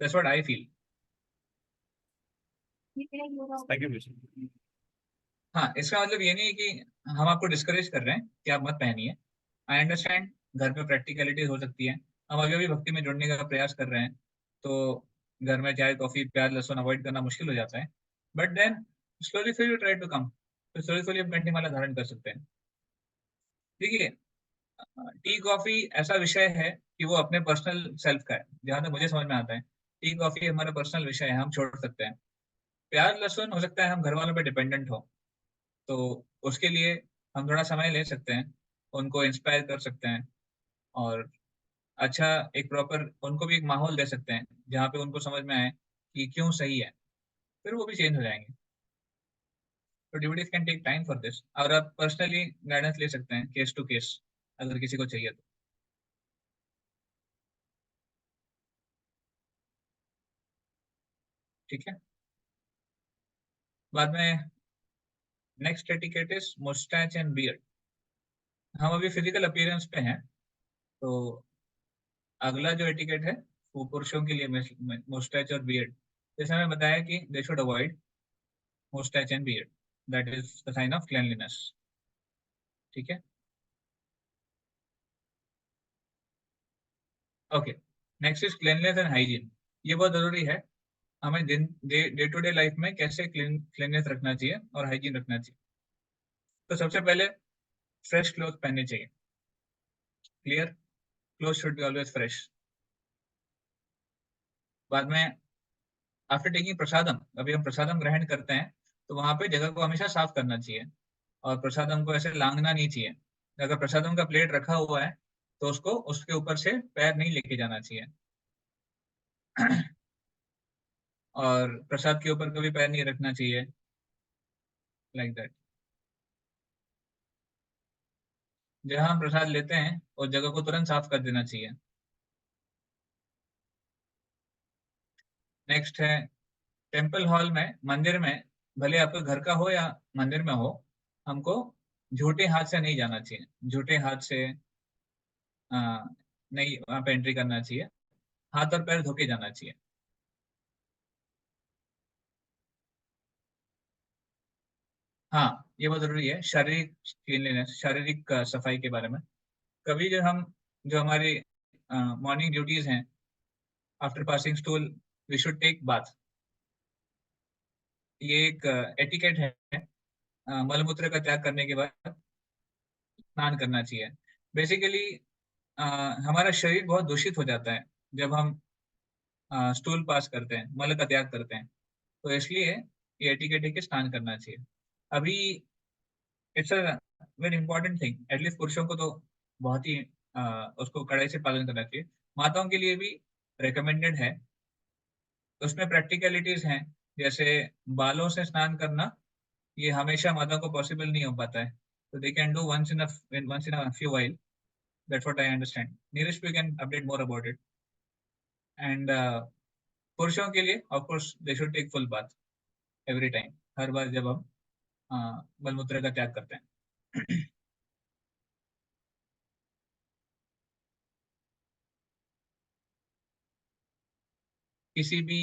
That's what I feel. Thank you. हाँ, इसका मतलब ये नहीं है कि हम आपको डिस्करेज कर रहे हैं कि आप मत पहनिए। आई अंडरस्टैंड, घर पे प्रैक्टिकलिटीज हो सकती है, हम अभी भी भक्ति में जुड़ने का प्रयास कर रहे हैं, तो घर में चाय कॉफी प्याज लहसुन अवॉइड करना मुश्किल हो जाता है। बट देन स्लोली फिर यू ट्राई टू कम, तो स्लोली स्लोली हम कंठी माला धारण कर सकते हैं। देखिए, टी कॉफी ऐसा विषय है कि वो अपने पर्सनल सेल्फ का है, जहां तक मुझे समझ में आता है। टी कॉफी हमारा पर्सनल विषय है, हम छोड़ सकते हैं। प्याज लहसुन हो सकता है हम घर वालों पे डिपेंडेंट हो, तो उसके लिए हम थोड़ा समय ले सकते हैं, उनको इंस्पायर कर सकते हैं, और अच्छा एक प्रॉपर उनको भी एक माहौल दे सकते हैं जहाँ पे उनको समझ में आए कि क्यों सही है, फिर वो भी चेंज हो जाएंगे। तो devotees can take time for this, और आप पर्सनली गाइडेंस ले सकते हैं केस टू केस, अगर किसी को चाहिए तो। ठीक है। बाद में next etiquette is moustache and beard. हम अभी फिजिकल अपीयरेंस पे हैं, तो अगला जो एटिकेट है वो पुरुषों के लिए मुस्टैच और बियर्ड। जैसे हमें बताया कि they should avoid mustache and beard. That is the sign of cleanliness. ठीक है। Okay. Next is cleanness and hygiene. ये बहुत जरूरी है, हमें डे टू डे लाइफ में कैसे क्लीननेस रखना चाहिए और हाइजीन रखना चाहिए। तो सबसे पहले फ्रेश क्लोथ पहनने चाहिए। Clear? Cloth should be always fresh. बाद में आफ्टर टेकिंग प्रसादम, अभी हम प्रसादम ग्रहण करते हैं तो वहां पे जगह को हमेशा साफ करना चाहिए, और प्रसादम को ऐसे लांगना नहीं चाहिए। अगर प्रसादम का प्लेट रखा हुआ है तो उसको उसके ऊपर से पैर नहीं लेके जाना चाहिए। और प्रसाद के ऊपर कभी पैर नहीं रखना चाहिए, लाइक दैट। जहां हम प्रसाद लेते हैं उस जगह को तुरंत साफ कर देना चाहिए। नेक्स्ट है टेम्पल हॉल में, मंदिर में, भले आपके घर का हो या मंदिर में हो, हमको झूठे हाथ से नहीं जाना चाहिए, झूठे हाथ से नहीं वहां पे एंट्री करना चाहिए, हाथ और पैर धो के जाना चाहिए। हाँ, ये बहुत जरूरी है, शारीरिक क्लीनलीनेस, शारीरिक सफाई के बारे में। कभी जो हमारी मॉर्निंग ड्यूटीज हैं, after passing stool we should take bath, ये एक एटिकेट है। मलमूत्र का त्याग करने के बाद स्नान करना चाहिए। बेसिकली हमारा शरीर बहुत दूषित हो जाता है जब हम स्टूल पास करते हैं, मल का त्याग करते हैं, तो इसलिए ये एटिकेट है कि स्नान करना चाहिए। अभी it's a very important thing, at least पुरुषों को तो बहुत ही उसको कड़ाई से पालन करना चाहिए। माताओं के लिए भी रिकमेंडेड है, उसमें प्रैक्टिकलिटीज हैं, जैसे बालों से स्नान करना, ये हमेशा माताओं को पॉसिबल नहीं हो पाता है, तो they can do once in a few while. That's what I understand. Neeraj, you can update more about it. And पुरुषों के लिए of course they should take full bath every time, हर बार जब हम मलमूत्र का त्याग करते हैं। किसी भी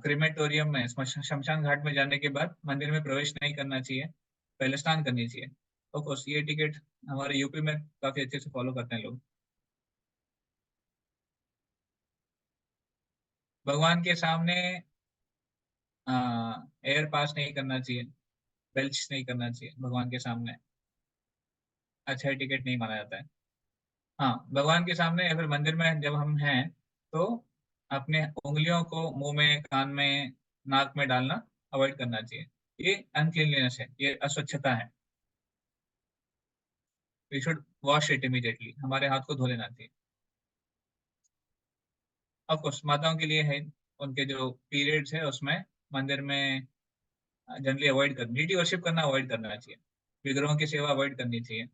क्रिमेटोरियम में, शमशान घाट में जाने के बाद मंदिर में प्रवेश नहीं करना चाहिए, पहले स्नान करनी चाहिए। ऑफ कोर्स ये टिकट हमारे यूपी में काफी अच्छे से फॉलो करते हैं लोग। भगवान के सामने एयर पास नहीं करना चाहिए, बेल्च नहीं करना चाहिए भगवान के सामने, अच्छा टिकट नहीं माना जाता है। हाँ, भगवान के सामने या फिर मंदिर में जब हम हैं, तो अपने उंगलियों को मुंह में, कान में, नाक में डालना अवॉइड करना चाहिए। ये अनक्लीनलीनेस है, ये अस्वच्छता है। We should wash it immediately, हमारे हाथ को धो लेना चाहिए। ऑफ कोर्स माताओं के लिए है, उनके जो पीरियड्स है उसमें मंदिर में जनरली अवॉइड कर, डीटी वर्शिप करना अवॉइड करना चाहिए, विग्रहों की सेवा अवॉइड करनी चाहिए।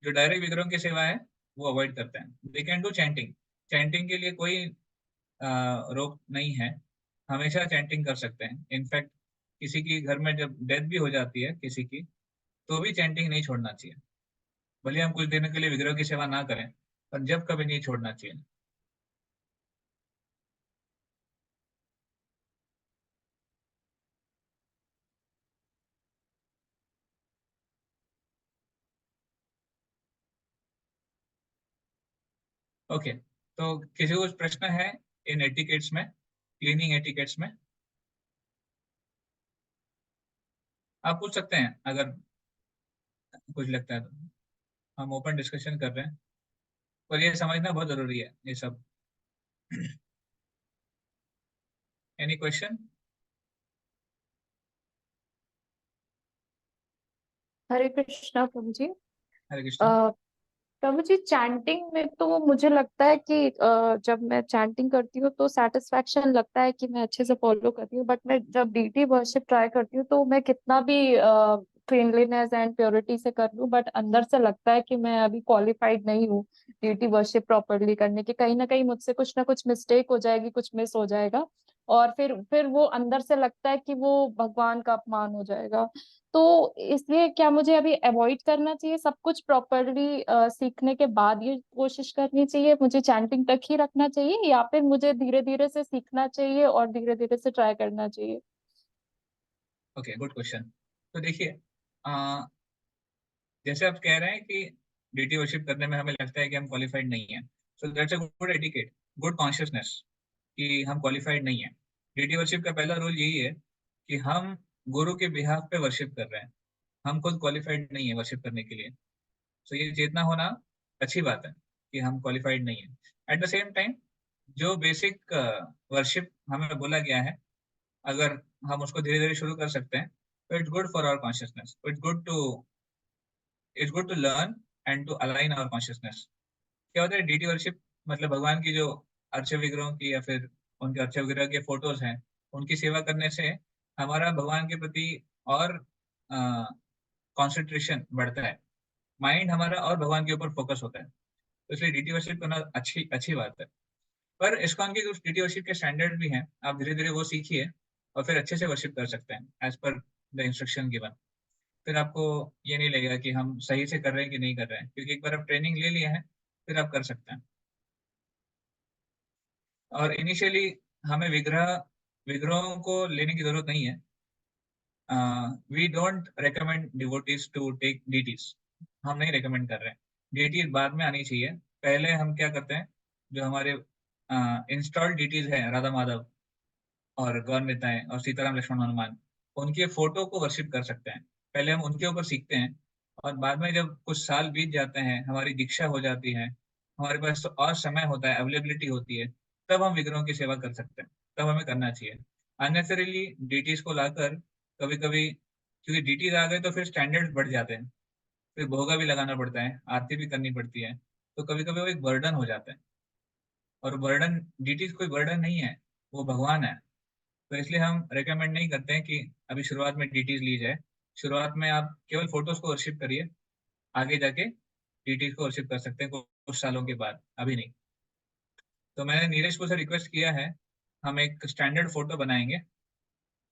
जो डायरेक्ट विग्रहों की सेवा है वो अवॉइड करते हैं। They can do chanting, chanting के लिए कोई रोक नहीं है, हमेशा चैंटिंग कर सकते हैं। इनफैक्ट किसी की घर में जब डेथ भी हो जाती है किसी की, तो भी चैंटिंग नहीं छोड़ना चाहिए, भले हम कुछ दिनों के लिए विग्रह की सेवा ना करें, पर जब कभी नहीं छोड़ना चाहिए। ओके, तो किसी को कुछ प्रश्न है इन एटिकेट्स में, क्लीनिंग एटिकेट्स में? आप पूछ सकते हैं अगर कुछ लगता है तो, हम ओपन डिस्कशन कर रहे हैं, पर ये समझना बहुत जरूरी है ये सब। Any question? हरे कृष्णा प्रभु जी। हरे कृष्ण। अ, प्रभु जी, चैंटिंग में तो मुझे लगता है कि जब मैं चैंटिंग करती हूँ तो सेटिस्फेक्शन लगता है कि मैं अच्छे से फॉलो करती हूँ, बट मैं जब डीटी वर्शिप ट्राई करती हूँ तो मैं कितना भी क्लीनलीनेस एंड प्योरिटी से कर लूँ, बट अंदर से लगता है कि मैं अभी क्वालिफाइड नहीं हूँ डीटी वर्शिप प्रॉपरली करने की। कहीं ना कहीं मुझसे कुछ ना कुछ मिस्टेक हो जाएगी, कुछ मिस हो जाएगा, और फिर वो अंदर से लगता है कि वो भगवान का अपमान हो जाएगा। तो इसलिए क्या मुझे अभी अवॉइड करना चाहिए, सब कुछ प्रॉपरली सीखने के बाद ये कोशिश करनी चाहिए, मुझे चैंटिंग तक ही रखना चाहिए, या फिर मुझे धीरे धीरे से सीखना चाहिए और धीरे धीरे से ट्राई करना चाहिए? Okay, good question. तो देखिए, जैसे आप कह रहे हैं कि डीटी वर्शिप करने में हमें लगता है कि हम क्वालिफाइड नहीं है, so that's a good etiquette, good consciousness कि हम क्वालिफाइड नहीं है। डीटी वर्शिप का पहला रूल यही है कि हम गुरु के बिहाफ पे वर्शिप कर रहे हैं, हम खुद क्वालिफाइड नहीं है वर्शिप करने के लिए। सो ये चेतना होना अच्छी बात है कि हम क्वालिफाइड नहीं है। एट द सेम टाइम जो बेसिक वर्शिप हमें बोला गया है, अगर हम उसको धीरे धीरे शुरू कर सकते हैं, तो it's good for our consciousness, it's good to learn and to align our consciousness. क्या होता है डीटी वर्शिप, मतलब भगवान की जो अर्च विग्रहों की या फिर उनके अर्च विग्रह के फोटोज हैं, उनकी सेवा करने से हमारा भगवान के प्रति और कॉन्सेंट्रेशन बढ़ता है, माइंड हमारा और भगवान के ऊपर फोकस होता है, तो इसलिए डीटी वर्शिप करना अच्छी अच्छी बात है। पर इस्कॉन की कुछ डीटी वर्शिप के स्टैंडर्ड भी हैं, आप धीरे धीरे वो सीखिए और फिर अच्छे से वर्शिप कर सकते हैं as per the instruction given. फिर आपको ये नहीं लगेगा कि हम सही से कर रहे हैं कि नहीं कर रहे हैं, क्योंकि एक बार आप ट्रेनिंग ले लिया है फिर आप कर सकते हैं। और इनिशियली हमें विग्रहों को लेने की जरूरत नहीं है। We don't recommend devotees to take deities, हम नहीं रेकमेंड कर रहे हैं। डीटी बाद में आनी चाहिए। पहले हम क्या करते हैं, जो हमारे इंस्टॉल्ड डीटीज हैं राधा माधव और गौर नेताएं और सीताराम लक्ष्मण हनुमान, उनके फोटो को वर्शिप कर सकते हैं। पहले हम उनके ऊपर सीखते हैं और बाद में जब कुछ साल बीत जाते हैं, हमारी दीक्षा हो जाती है, हमारे पास तो और समय होता है, अवेलेबिलिटी होती है, तब हम विग्रहों की सेवा कर सकते हैं, तब हमें करना चाहिए। अननेसेसरीली डीटीज को लाकर कभी कभी, क्योंकि डीटीज आ गए तो फिर स्टैंडर्ड्स बढ़ जाते हैं, फिर भोगा भी लगाना पड़ता है, आरती भी करनी पड़ती है, तो कभी कभी वो एक बर्डन हो जाता है। और बर्डन, डीटीज कोई बर्डन नहीं है, वो भगवान है। तो इसलिए हम रेकमेंड नहीं करते हैं कि अभी शुरुआत में डीटीज ली जाए। शुरुआत में आप केवल फोटोज को वर्शिप करिए, आगे जाके डीटीज को वर्शिप कर सकते हैं कुछ सालों के बाद, अभी नहीं। तो मैंने नीरज को से रिक्वेस्ट किया है, हम एक स्टैंडर्ड फोटो बनाएंगे,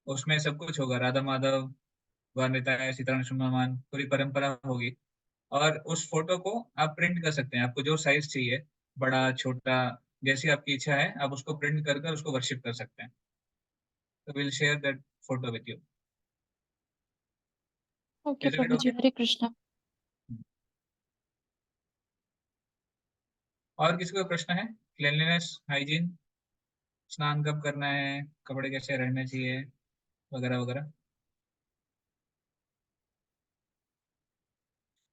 उसमें सब कुछ होगा, राधा माधव, गौर नेता, सीताराम लक्ष्मण, पूरी परंपरा होगी। और उस फोटो को आप प्रिंट कर सकते हैं, आपको जो साइज चाहिए, बड़ा छोटा, जैसी आपकी इच्छा है, आप उसको प्रिंट कर कर उसको वर्शिप कर सकते हैं। तो will share that photo with you. Okay, is it Prabhuji, okay? Hare Krishna. और किसी को प्रश्न है? क्लीनलीनेस, हाइजीन, स्नान कब करना है, कपड़े कैसे रहने चाहिए, वगैरह वगैरह।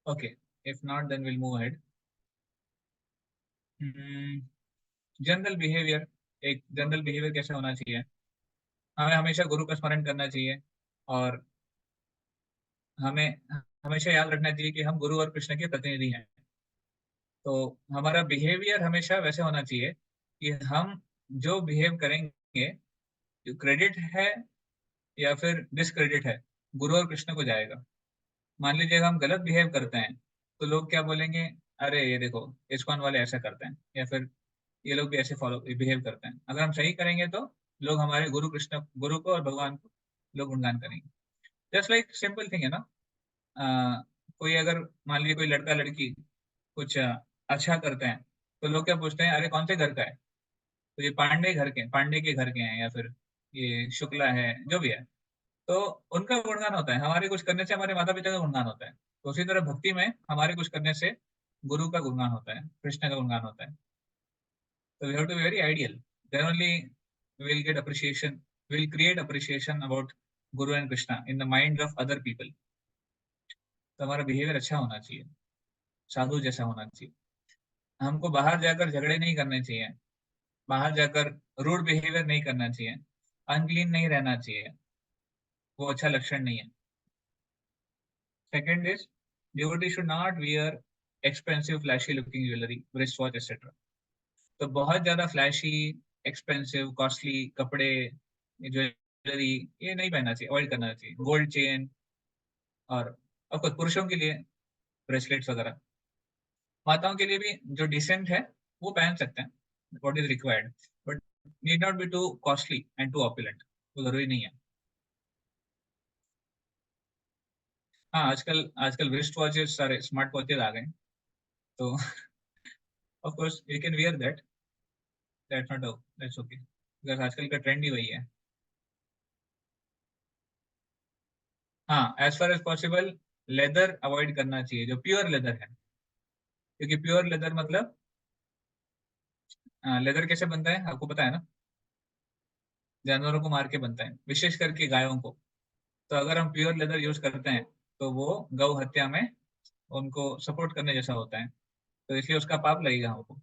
Okay, if not then will move ahead. General behaviour, एक जनरल बिहेवियर कैसे होना चाहिए, हमें हमेशा गुरु का स्मरण करना चाहिए और हमें हमेशा याद रखना चाहिए कि हम गुरु और कृष्ण के प्रतिनिधि हैं। तो हमारा बिहेवियर हमेशा वैसे होना चाहिए कि हम जो बिहेव करेंगे, जो क्रेडिट है या फिर डिसक्रेडिट है, गुरु और कृष्ण को जाएगा। मान लीजिए अगर हम गलत बिहेव करते हैं तो लोग क्या बोलेंगे, अरे ये देखो इस्कॉन वाले ऐसा करते हैं, या फिर ये लोग भी ऐसे फॉलो बिहेव करते हैं। अगर हम सही करेंगे तो लोग हमारे गुरु कृष्ण, गुरु को और भगवान को लोग गुणगान करेंगे। जस्ट लाइक सिंपल थिंग है ना। कोई अगर मान लीजिए कोई लड़का लड़की कुछ अच्छा करते हैं, तो लोग क्या पूछते हैं, अरे कौन से घर का है, तो ये पांडे के घर के हैं, या फिर ये शुक्ला है, जो भी है, तो उनका गुणगान होता है। हमारे कुछ करने से हमारे माता पिता का गुणगान होता है, तो उसी तरह भक्ति में हमारे कुछ करने से गुरु का गुणगान होता है, कृष्ण का गुणगान होता है। तो we have to be very ideal, then only will get appreciation, will create appreciation about guru and Krishna in the mind of other people. तो हमारा बिहेवियर अच्छा होना चाहिए, साधु जैसा होना चाहिए। हमको बाहर जाकर झगड़े नहीं करने चाहिए, बाहर जाकर रूड बिहेवियर नहीं करना चाहिए, अनक्लीन नहीं रहना चाहिए, वो अच्छा लक्षण नहीं है। Second is, devotee should not wear expensive flashy looking jewelry, wrist watch etc. तो बहुत ज्यादा फ्लैशी, एक्सपेंसिव, कॉस्टली कपड़े, ज्वेलरी, ये नहीं पहनना चाहिए, अवॉइड करना चाहिए। गोल्ड चेन, और ऑफकोर्स पुरुषों के लिए ब्रेसलेट्स वगैरह। माताओं के लिए भी जो डिसेंट है वो पहन सकते हैं, what is required, but need not be too costly and too opulent, वो जरूरी नहीं है। हाँ, आजकल आजकल रिस्ट वॉचेस, सारे स्मार्ट वॉचेस आ गए, तो of course you can wear that, that's not, that's okay, because आजकल का ट्रेंड ही वही है। हाँ, as far as possible leather avoid करना चाहिए, जो प्योर लेदर है, क्योंकि प्योर लेदर मतलब, लेदर कैसे बनता है आपको पता है ना, जानवरों को मार के बनता है, विशेष करके गायों को। तो अगर हम प्योर लेदर यूज करते हैं तो वो गौ हत्या में उनको सपोर्ट करने जैसा होता है, तो इसलिए उसका पाप लगेगा हमको।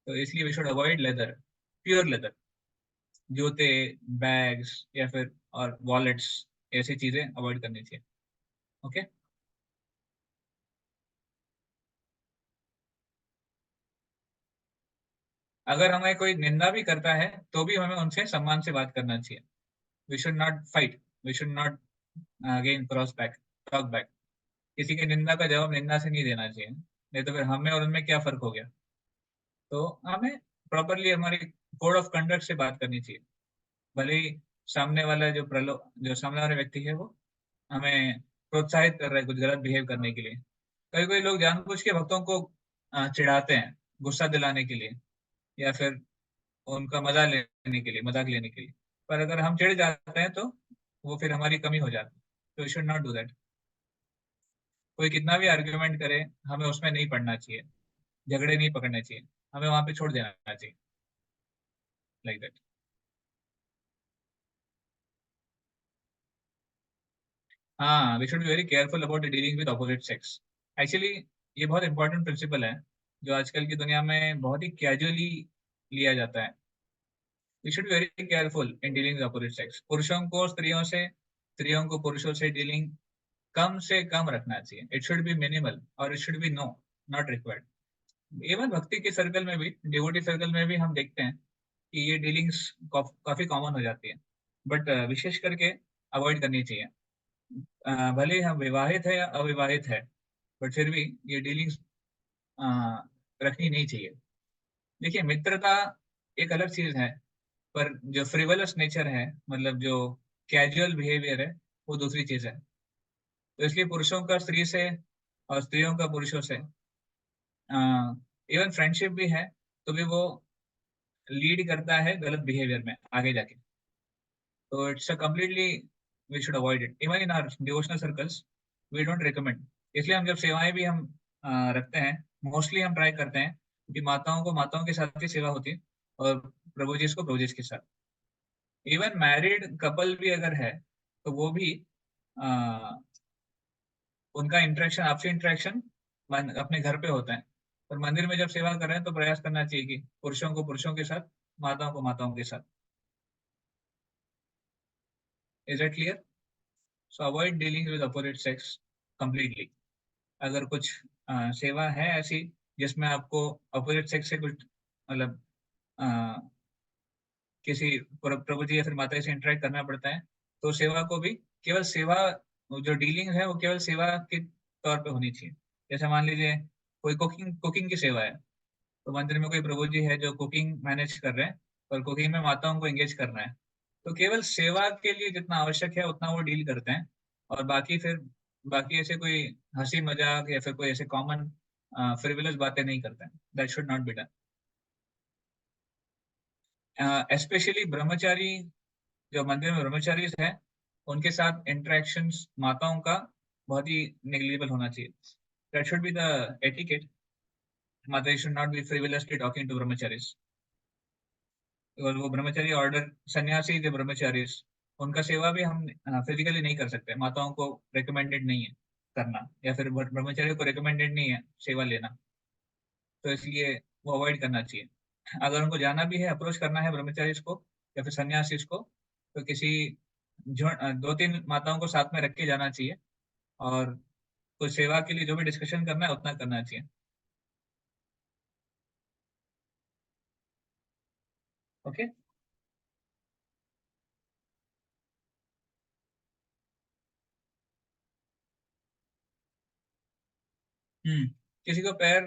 तो इसलिए we should avoid leather, pure leather, जूते, बैग्स या फिर और वॉलेट्स, ऐसी चीजें अवॉइड करनी चाहिए। ओके। अगर हमें कोई निंदा भी करता है तो भी हमें उनसे सम्मान से बात करना चाहिए। We should not fight, we should not again cross back, talk back. किसी की निंदा का जवाब निंदा से नहीं देना चाहिए, नहीं तो फिर हमें और उनमें क्या फर्क हो गया। तो हमें प्रॉपरली हमारी कोड ऑफ कंडक्ट से बात करनी चाहिए। भले ही सामने वाला जो सामने वाला व्यक्ति है वो हमें प्रोत्साहित कर रहा है कुछ गलत बिहेव करने के लिए। कई कई लोग जानबूझ के भक्तों को चिढ़ाते हैं गुस्सा दिलाने के लिए या फिर उनका मजाक लेने के लिए। पर अगर हम चिढ़ जाते हैं तो वो फिर हमारी कमी हो जाती है। तो you should not do that. कोई कितना भी आर्ग्यूमेंट करे, हमें उसमें नहीं पड़ना चाहिए, झगड़े नहीं पकड़ने चाहिए, हमें वहां पे छोड़ देना चाहिए, लाइक दैट। हाँ, we should be very careful about dealing with opposite sex. Actually ये बहुत इंपॉर्टेंट प्रिंसिपल है जो आजकल की दुनिया में बहुत ही कैजुअली लिया जाता है। We should be very careful in dealing with opposite sex. पुरुषों को स्त्रियों से, स्त्रियों को पुरुषों से डीलिंग कम से कम रखना चाहिए। इट शुड बी मिनिमल और it should B not required. Even भक्ति के सर्कल में भी, डिवोटी सर्कल में भी हम देखते हैं कि ये डीलिंग्स काफी कॉमन हो जाती है, बट विशेष करके अवॉइड करनी चाहिए। भले हम विवाहित है या अविवाहित है, बट फिर भी ये डीलिंग्स रखनी नहीं चाहिए। देखिए, मित्रता एक अलग चीज है, पर जो फ्रिवलस नेचर है, मतलब जो कैजुअल बिहेवियर है, वो दूसरी चीज है। तो इसलिए पुरुषों का स्त्री से और स्त्रियों का पुरुषों से इवन फ्रेंडशिप भी है तो भी वो लीड करता है गलत बिहेवियर में आगे जाके। तो it's a completely we should avoid it. Even in our devotional circles we don't recommend. इसलिए हम जब सेवाएं भी हम रखते हैं, मोस्टली हम ट्राई करते हैं कि माताओं को माताओं के साथ ही सेवा होती है और प्रभु जी को प्रभु जी के साथ। इवन मैरिड कपल भी अगर है तो वो भी उनका इंटरेक्शन, आपसी इंटरेक्शन अपने घर पे होता है। और मंदिर में जब सेवा कर रहे हैं तो प्रयास करना चाहिए कि पुरुषों को पुरुषों के साथ, माताओं को माताओं के साथ। Is it clear? So avoid dealing with opposite sex completely. अगर कुछ सेवा है ऐसी जिसमें आपको अपोजिट सेक्स से कुछ मतलब किसी प्रभु जी या फिर माता जी से इंटरेक्ट करना पड़ता है, तो सेवा को भी केवल सेवा, जो डीलिंग है वो केवल सेवा के तौर पे होनी चाहिए। जैसे मान लीजिए कोई कुकिंग की सेवा है, तो मंदिर में कोई प्रभु जी है जो कुकिंग मैनेज कर रहे हैं और कुकिंग में माताओं को एंगेज करना है, तो केवल सेवा के लिए जितना आवश्यक है उतना वो डील करते हैं। और बाकी ऐसे कोई हंसी मजाक या फिर कोई ऐसे कॉमन फ्रिवलस बातें नहीं करते हैं। That should not be done. Specially ब्रह्मचारी, जो मंदिर में ब्रह्मचारी हैं, उनके साथ इंटरेक्शंस माताओं का बहुत ही नेग्लिजिबल होना चाहिए। That should be the etiquette. Mata should not be frivolously talking to brahmacharis. और वो ब्रह्मचारी ऑर्डर, सन्यासी जो ब्रह्मचारी, उनका सेवा भी हम फिजिकली नहीं कर सकते। माताओं को रिकमेंडेड नहीं है करना, या फिर ब्रह्मचारी को रिकमेंडेड नहीं है सेवा लेना, तो इसलिए वो अवॉइड करना चाहिए। अगर उनको जाना भी है, अप्रोच करना है ब्रह्मचारी को या फिर सन्यासी को, तो किसी दो तीन माताओं को साथ में रख के जाना चाहिए और कुछ सेवा के लिए जो भी डिस्कशन करना है उतना करना चाहिए। ओके। किसी को पैर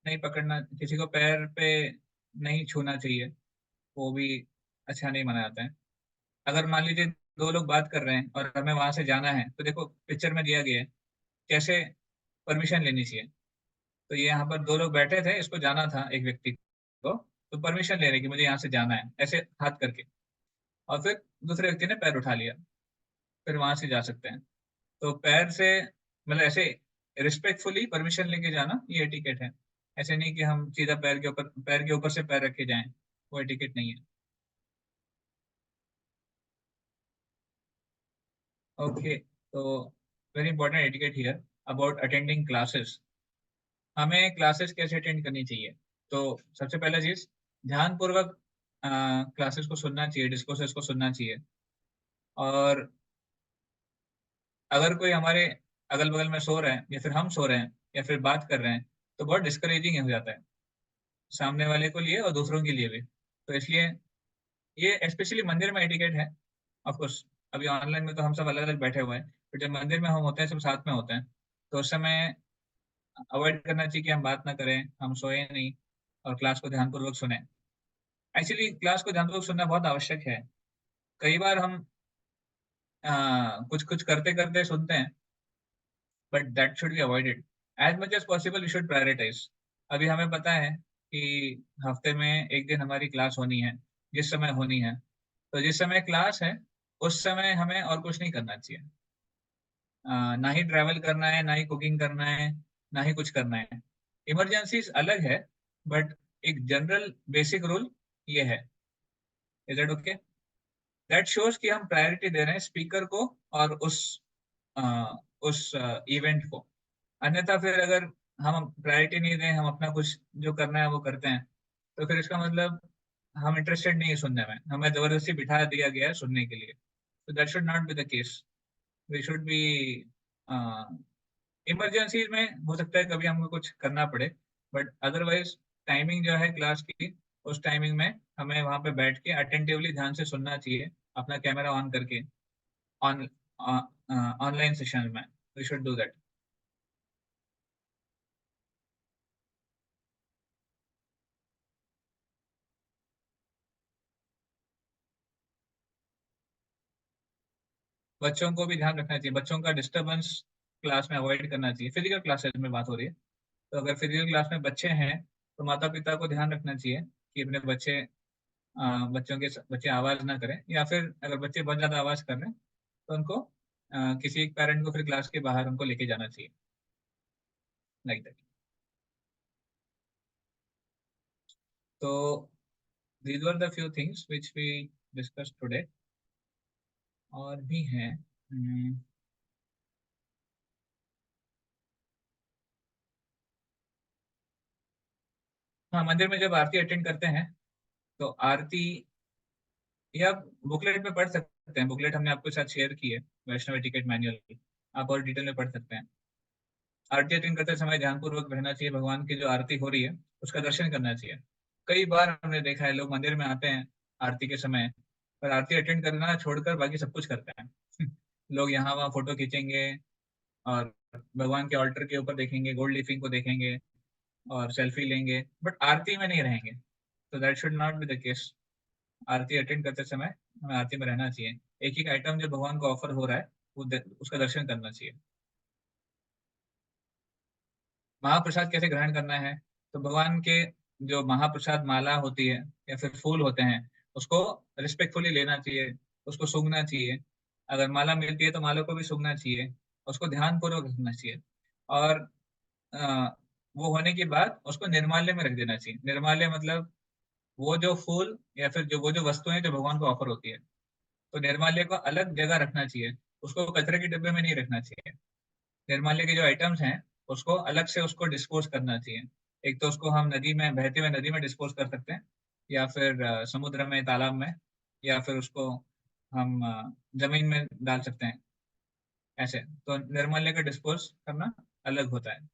नहीं पकड़ना, किसी को पैर पे नहीं छूना चाहिए, वो भी अच्छा नहीं माना जाता है। अगर मान लीजिए दो लोग बात कर रहे हैं और हमें वहां से जाना है, तो देखो पिक्चर में दिया गया है कैसे परमिशन लेनी चाहिए। तो ये यहाँ पर दो लोग बैठे थे, इसको जाना था एक व्यक्ति को, तो परमिशन ले रहे कि मुझे यहाँ से जाना है, ऐसे हाथ करके, और फिर दूसरे व्यक्ति ने पैर उठा लिया, फिर वहां से जा सकते हैं। तो पैर से मतलब ऐसे रिस्पेक्टफुली परमिशन लेके जाना, ये एटिकेट है। ऐसे नहीं कि हम सीधा पैर के ऊपर से पैर रखे जाएं, वो एटिकेट नहीं है। ओके, तो very important etiquette here about attending classes. हमें क्लासेस कैसे अटेंड करनी चाहिए? तो सबसे पहला चीज, ध्यान पूर्वक क्लासेस को सुनना चाहिए, डिस्कोर्सेस को सुनना चाहिए। और अगर कोई हमारे अगल बगल में सो रहे हैं या फिर हम सो रहे हैं या फिर बात कर रहे हैं, तो बहुत डिस्करेजिंग हो जाता है सामने वाले को लिए और दूसरों के लिए भी। तो इसलिए ये स्पेशली मंदिर में एटिकेट है। ऑफ कोर्स अभी ऑनलाइन में तो हम सब अलग अलग बैठे हुए हैं, तो जब मंदिर में हम होते हैं, सब साथ में होते हैं, तो उस समय अवॉइड करना चाहिए कि हम बात ना करें, हम सोए नहीं और क्लास को ध्यानपूर्वक सुने। एक्चुअली क्लास को ध्यानपूर्वक सुनना बहुत आवश्यक है। कई बार हम कुछ कुछ करते करते सुनते हैं, but that should be avoided. As much as possible you should prioritise. अभी हमें पता है कि हफ्ते में एक दिन हमारी क्लास होनी है, जिस समय होनी है, तो जिस समय क्लास है उस समय हमें और कुछ नहीं करना चाहिए। ना ही ट्रैवल करना है, ना ही कुकिंग करना है, ना ही कुछ करना है। इमरजेंसीज अलग है, बट एक जनरल बेसिक रूल ये है। Is it okay? That shows कि हम प्रायोरिटी दे रहे हैं स्पीकर को और उस इवेंट को। अन्यथा फिर अगर हम प्रायोरिटी नहीं दें, हम अपना कुछ जो करना है वो करते हैं, तो फिर इसका मतलब हम इंटरेस्टेड नहीं है सुनने में, हमें जबरदस्ती बिठा दिया गया है सुनने के लिए। तो that should not be the case. We should be, emergencies में हो सकता है कभी हमको कुछ करना पड़े, बट अदरवाइज टाइमिंग जो है क्लास की, उस टाइमिंग में हमें वहां पे बैठ के अटेंटिवली ध्यान से सुनना चाहिए, अपना कैमरा ऑन करके, ऑन ऑनलाइन सेशन में। We should do that. बच्चों को भी ध्यान रखना चाहिए, बच्चों का डिस्टरबेंस क्लास में अवॉइड करना चाहिए। फिजिकल क्लासेस में बात हो रही है, तो अगर फिजिकल क्लास में बच्चे हैं तो माता पिता को ध्यान रखना चाहिए कि अपने बच्चे आवाज ना करें, या फिर अगर बच्चे बहुत ज्यादा आवाज कर रहे हैं तो उनको किसी एक पेरेंट को फिर क्लास के बाहर उनको लेके जाना चाहिए, लाइक दैट। तो these were the few things which we discussed today। और भी हैं। हाँ, मंदिर में जब आरती अटेंड करते हैं तो आरती, या बुकलेट में पढ़ सकते हैं, बुकलेट हमने आपके साथ शेयर की है, वैष्णव टिकट मैनुअल, आप और डिटेल में पढ़ सकते हैं। आरती अटेंड करते समय ध्यानपूर्वक रहना चाहिए, भगवान की जो आरती हो रही है उसका दर्शन करना चाहिए। कई बार हमने देखा है लोग मंदिर में आते हैं आरती के समय, पर आरती अटेंड करना छोड़कर बाकी सब कुछ करते हैं। लोग यहाँ वहाँ फोटो खींचेंगे और भगवान के ऑल्टर के ऊपर देखेंगे, गोल्ड लीफिंग को देखेंगे और सेल्फी लेंगे, बट आरती में नहीं रहेंगे। तो that should not be the case. Aarti attend करते समय हमें आरती में रहना चाहिए। एक एक आइटम जो भगवान को ऑफर हो रहा है उसका दर्शन करना चाहिए। महाप्रसाद कैसे ग्रहण करना है? तो भगवान के जो महाप्रसाद माला होती है या फिर फूल होते हैं, उसको रिस्पेक्टफुली लेना चाहिए, उसको सूंघना चाहिए। अगर माला मिलती है तो माला को भी सूंघना चाहिए, उसको ध्यान पूर्वक रखना चाहिए। और अ, वो होने के बाद उसको निर्माल्य में रख देना चाहिए। निर्माल्य मतलब वो जो फूल या फिर जो वो जो वस्तुएं जो भगवान को ऑफर होती है, तो निर्माल्य को अलग जगह रखना चाहिए, उसको कचरे के डिब्बे में नहीं रखना चाहिए। निर्माल्य के जो आइटम्स हैं उसको अलग से उसको डिस्पोज करना चाहिए। एक तो उसको हम नदी में, बहते हुए नदी में डिस्पोज कर सकते हैं, या फिर समुद्र में, तालाब में, या फिर उसको हम जमीन में डाल सकते हैं। ऐसे तो निर्माल्य का डिस्पोज करना अलग होता है।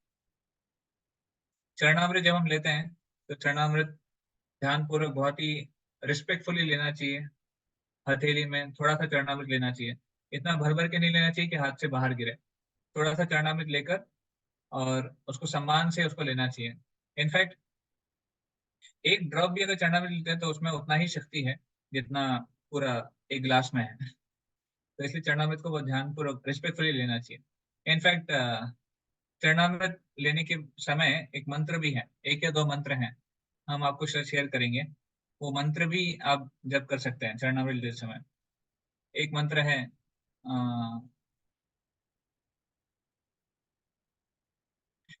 चरणामृत जब हम लेते हैं तो चरणामृत ध्यानपूर्वक बहुत ही रिस्पेक्टफुली लेना चाहिए। हथेली में थोड़ा सा चरणामृत लेना चाहिए, इतना भर भर के नहीं लेना चाहिए कि हाथ से बाहर गिरे। थोड़ा सा चरणामृत लेकर और उसको सम्मान से उसको लेना चाहिए। इनफैक्ट एक ड्रॉप भी अगर चरणामृत लेते हैं तो उसमें उतना ही शक्ति है जितना पूरा एक ग्लास में है। तो इसलिए चरणामृत को बहुत ध्यानपूर्वक रिस्पेक्टफुली लेना चाहिए। इनफैक्ट चरणामृत लेने के समय एक मंत्र भी है, एक या दो मंत्र हैं, हम आपको शेयर करेंगे। वो मंत्र भी आप जप कर सकते हैं चरणामृत लेते समय। एक मंत्र है,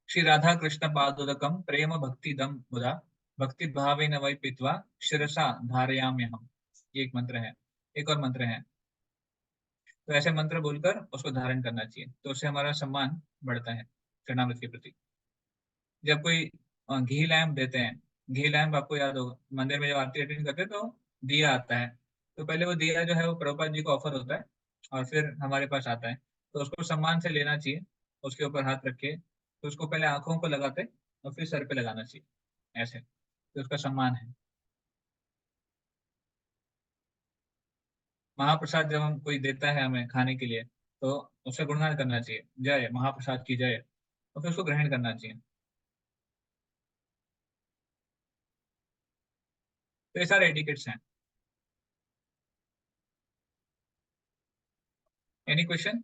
श्री राधा कृष्ण पादोदकम प्रेम भक्ति दम मुदा भक्ति भावे न वै पीत्वा शिरसा धारयाम्य हम। ये एक मंत्र है। एक और मंत्र है, तो ऐसे मंत्र बोलकर उसको धारण करना चाहिए, तो उससे हमारा सम्मान बढ़ता है चरणामृत के प्रति। जब कोई घी लैम्प देते हैं, घी लैम्प आपको याद होगा मंदिर में जब आरती अटेंड करते हैं तो दिया आता है, तो पहले वो दिया जो है वो प्रभुपाद जी को ऑफर होता है और फिर हमारे पास आता है, तो उसको सम्मान से लेना चाहिए। उसके ऊपर हाथ रखे, तो उसको पहले आंखों को लगाते और फिर सर पे लगाना चाहिए, ऐसे, तो उसका सम्मान है। महाप्रसाद जब हम कोई देता है हमें खाने के लिए, तो उसका गुणगान करना चाहिए, जय महाप्रसाद की जय, और फिर उसको ग्रहण करना चाहिए। तो ये सारे एटिकेट्स हैं। Any question?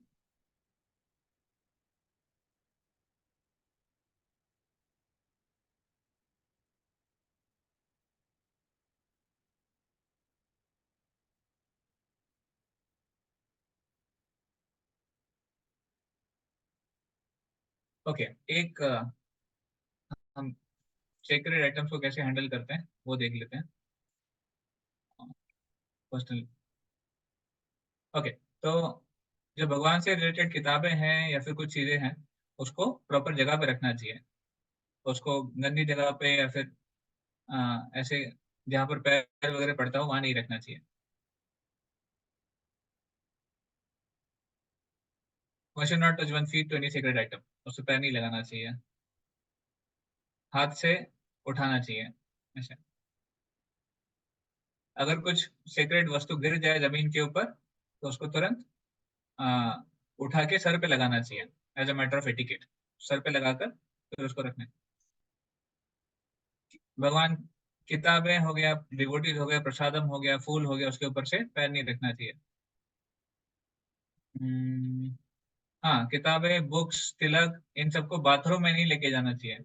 ओके, एक हम सेक्रेड आइटम्स को कैसे हैंडल करते हैं वो देख लेते हैं पर्सनली। ओके, तो जो भगवान से रिलेटेड किताबें हैं या फिर कुछ चीजें हैं, उसको प्रॉपर जगह पे रखना चाहिए। उसको गंदी जगह पे या फिर ऐसे जहाँ पर पैर वगैरह पड़ता हो वहां नहीं रखना चाहिए। One should not touch one feet to any secret item, उससे पैर नहीं लगाना चाहिए, हाथ से उठाना चाहिए ऐसे। अगर कुछ सीक्रेट वस्तु गिर जाए जमीन के ऊपर तो उसको तुरंत आ, उठा के सर पे लगाना चाहिए, as a matter of etiquette. सर पे लगाकर फिर उसको रखना है। भगवान किताबें हो गया, डिवोटीज हो गया, प्रसादम हो गया, फूल हो गया, उसके ऊपर से पैर नहीं रखना चाहिए। हम्म, हाँ, किताबें, बुक्स, तिलक, इन सबको बाथरूम में नहीं लेके जाना चाहिए।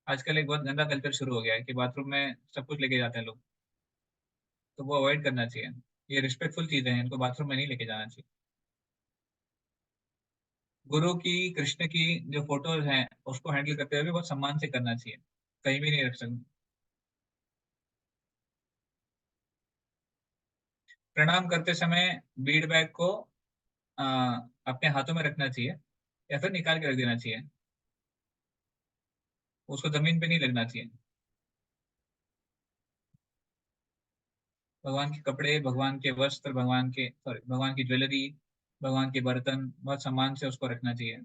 आजकल एक बहुत गंदा कल्चर शुरू हो गया है कि बाथरूम में सब कुछ लेके जाते हैं लोग, तो वो अवॉइड करना चाहिए। ये रिस्पेक्टफुल चीजें हैं, इनको बाथरूम में नहीं लेके जाना चाहिए। गुरु की, कृष्ण की जो फोटोज हैं उसको हैंडल करते हुए भी बहुत सम्मान से करना चाहिए, कहीं भी नहीं रख सकते। प्रणाम करते समय बीड बैग को आ, अपने हाथों में रखना चाहिए या फिर निकाल के रख देना चाहिए, उसको जमीन पे नहीं लगना चाहिए। भगवान के कपड़े, भगवान के वस्त्र, भगवान की ज्वेलरी, भगवान के बर्तन बहुत सम्मान से उसको रखना चाहिए।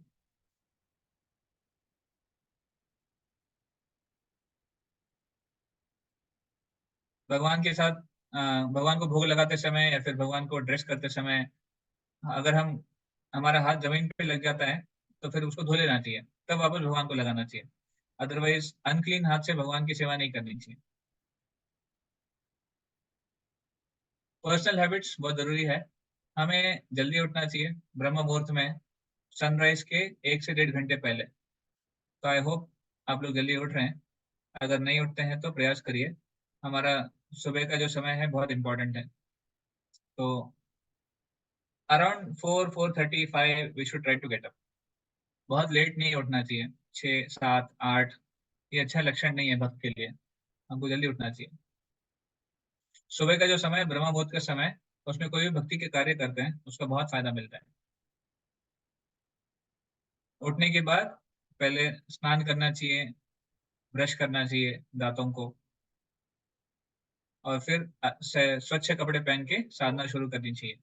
भगवान के साथ भगवान को भोग लगाते समय या फिर भगवान को ड्रेस करते समय अगर हमारा हाथ जमीन पे लग जाता है तो फिर उसको धो लेना चाहिए, तब वापस भगवान को लगाना चाहिए। अदरवाइज अनक्लीन हाथ से भगवान की सेवा नहीं करनी चाहिए। पर्सनल हैबिट्स बहुत जरूरी है। हमें जल्दी उठना चाहिए ब्रह्म मुहूर्त में, सनराइज के 1 से 1.5 घंटे पहले। तो आई होप आप लोग जल्दी उठ रहे हैं। अगर नहीं उठते हैं तो प्रयास करिए। हमारा सुबह का जो समय है बहुत इंपॉर्टेंट है। तो around 4-4:35 we should try to get up. बहुत लेट नहीं उठना चाहिए, 6, 7, 8, ये अच्छा लक्षण नहीं है भक्त के लिए। हमको जल्दी उठना चाहिए। सुबह का जो समय है, ब्रह्म मुहूर्त का समय, उसमें कोई भी भक्ति के कार्य करते हैं उसका बहुत फायदा मिलता है। उठने के बाद पहले स्नान करना चाहिए, ब्रश करना चाहिए दांतों को, और फिर स्वच्छ कपड़े पहन के साधना शुरू करनी चाहिए।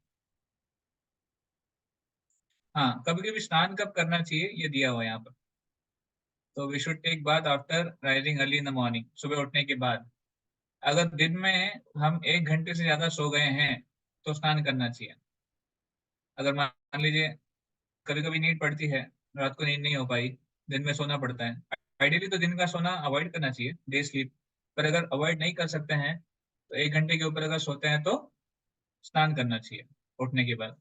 हाँ, कभी कभी स्नान कब करना चाहिए ये दिया हुआ है यहाँ पर। तो we should take bath after rising early in the morning, सुबह उठने के बाद। अगर दिन में हम 1 घंटे से ज्यादा सो गए हैं तो स्नान करना चाहिए। अगर मान लीजिए कभी कभी नींद पड़ती है, रात को नींद नहीं हो पाई, दिन में सोना पड़ता है, आइडियली तो दिन का सोना अवॉइड करना चाहिए, डे स्लीप। पर अगर अवॉइड नहीं कर सकते हैं तो 1 घंटे के ऊपर अगर सोते हैं तो स्नान करना चाहिए उठने के बाद।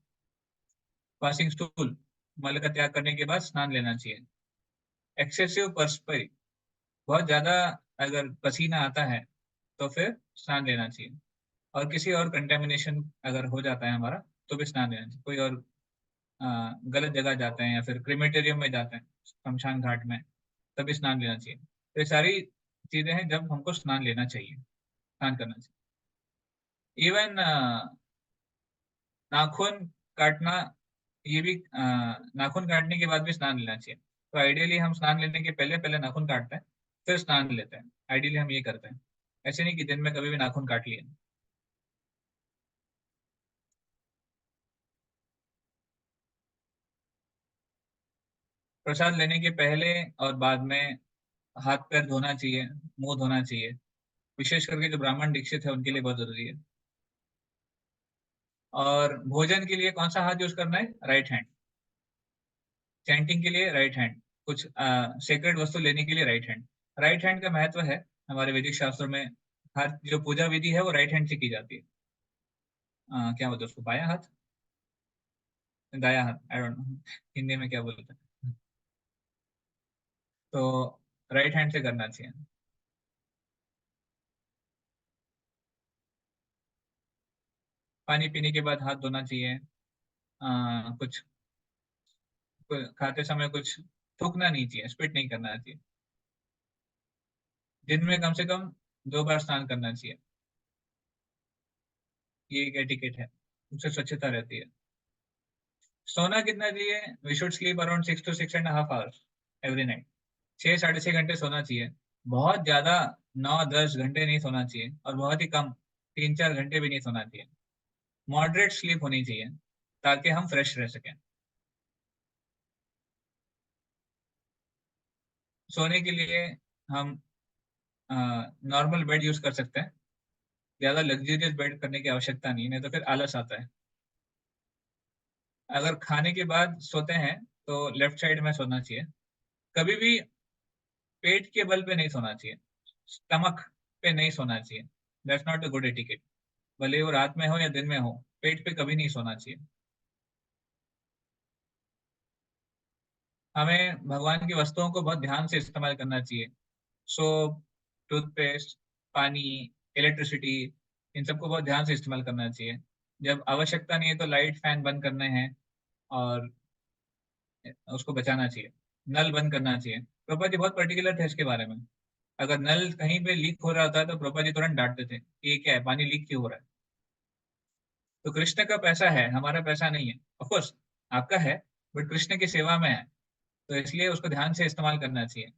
पासिंग स्टूल, मल का त्याग करने के बाद स्नान लेना चाहिए। एक्सेसिव पर्सपिरेशन, बहुत ज्यादा अगर पसीना आता है तो फिर स्नान लेना चाहिए। और किसी और कंटेमिनेशन अगर हो जाता है हमारा तो भी स्नान लेना चाहिए। कोई और गलत जगह जाते हैं या फिर क्रिमेटेरियम में जाते हैं, शमशान घाट में, तभी स्नान लेना चाहिए। तो ये सारी चीजें हैं जब हमको स्नान लेना चाहिए, स्नान करना चाहिए। इवन नाखून काटना, ये भी नाखून काटने के बाद भी स्नान लेना चाहिए। तो आइडियली हम स्नान लेने के पहले पहले नाखून काटते हैं, फिर स्नान लेते हैं। आइडियली हम ये करते हैं, ऐसे नहीं कि दिन में कभी भी नाखून काट लिए। प्रसाद लेने के पहले और बाद में हाथ पैर धोना चाहिए, मुंह धोना चाहिए। विशेष करके जो ब्राह्मण दीक्षित है उनके लिए बहुत जरूरी है। और भोजन के लिए कौन सा हाथ यूज करना है? Right hand. चैंटिंग के लिए राइट हैंड, कुछ सेक्रेड वस्तु लेने के लिए राइट हैंड। राइट हैंड का महत्व है हमारे वैदिक शास्त्रों में, हर जो पूजा विधि है वो राइट हैंड से की जाती है। क्या बोलते हैं उसको, बायां हाथ, दायां हाथ, आई डोंट नो हिंदी में क्या बोलते हैं। तो राइट हैंड से करना चाहिए। पानी पीने के बाद हाथ धोना चाहिए। कुछ खाते समय कुछ थूकना नहीं चाहिए, स्पिट नहीं करना चाहिए। दिन में कम से कम 2 बार स्नान करना चाहिए, ये एक एटिकेट है, उससे स्वच्छता रहती है। सोना कितना चाहिए? We should sleep around 6 to 6.5 hours every night. 6 साढ़े 6 घंटे सोना चाहिए। बहुत ज्यादा 9-10 घंटे नहीं सोना चाहिए, और बहुत ही कम 3-4 घंटे भी नहीं सोना चाहिए। मॉडरेट स्लीप होनी चाहिए ताकि हम फ्रेश रह सकें। सोने के लिए हम नॉर्मल बेड यूज कर सकते हैं, ज्यादा लग्जरियस बेड करने की आवश्यकता नहीं तो फिर आलस आता है। अगर खाने के बाद सोते हैं तो लेफ्ट साइड में सोना चाहिए। कभी भी पेट के बल पे नहीं सोना चाहिए, स्टमक पे नहीं सोना चाहिए। That's not a good etiquette. भले वो रात में हो या दिन में हो, पेट पे कभी नहीं सोना चाहिए। हमें भगवान की वस्तुओं को बहुत ध्यान से इस्तेमाल करना चाहिए। सोप, टूथपेस्ट, पानी, इलेक्ट्रिसिटी, इन सबको बहुत ध्यान से इस्तेमाल करना चाहिए। जब आवश्यकता नहीं है तो लाइट फैन बंद करने हैं, और उसको बचाना चाहिए। नल बंद करना चाहिए। प्रभुपाद जी बहुत पर्टिकुलर थे इसके बारे में। अगर नल कहीं पे लीक हो रहा था तो प्रभुपाद जी तुरंत डांटते थे कि ये क्या है, पानी लीक क्यों हो रहा है। तो कृष्ण का पैसा है, हमारा पैसा नहीं है। ऑफ कोर्स आपका है, बट कृष्ण की सेवा में है, तो इसलिए उसको ध्यान से इस्तेमाल करना चाहिए।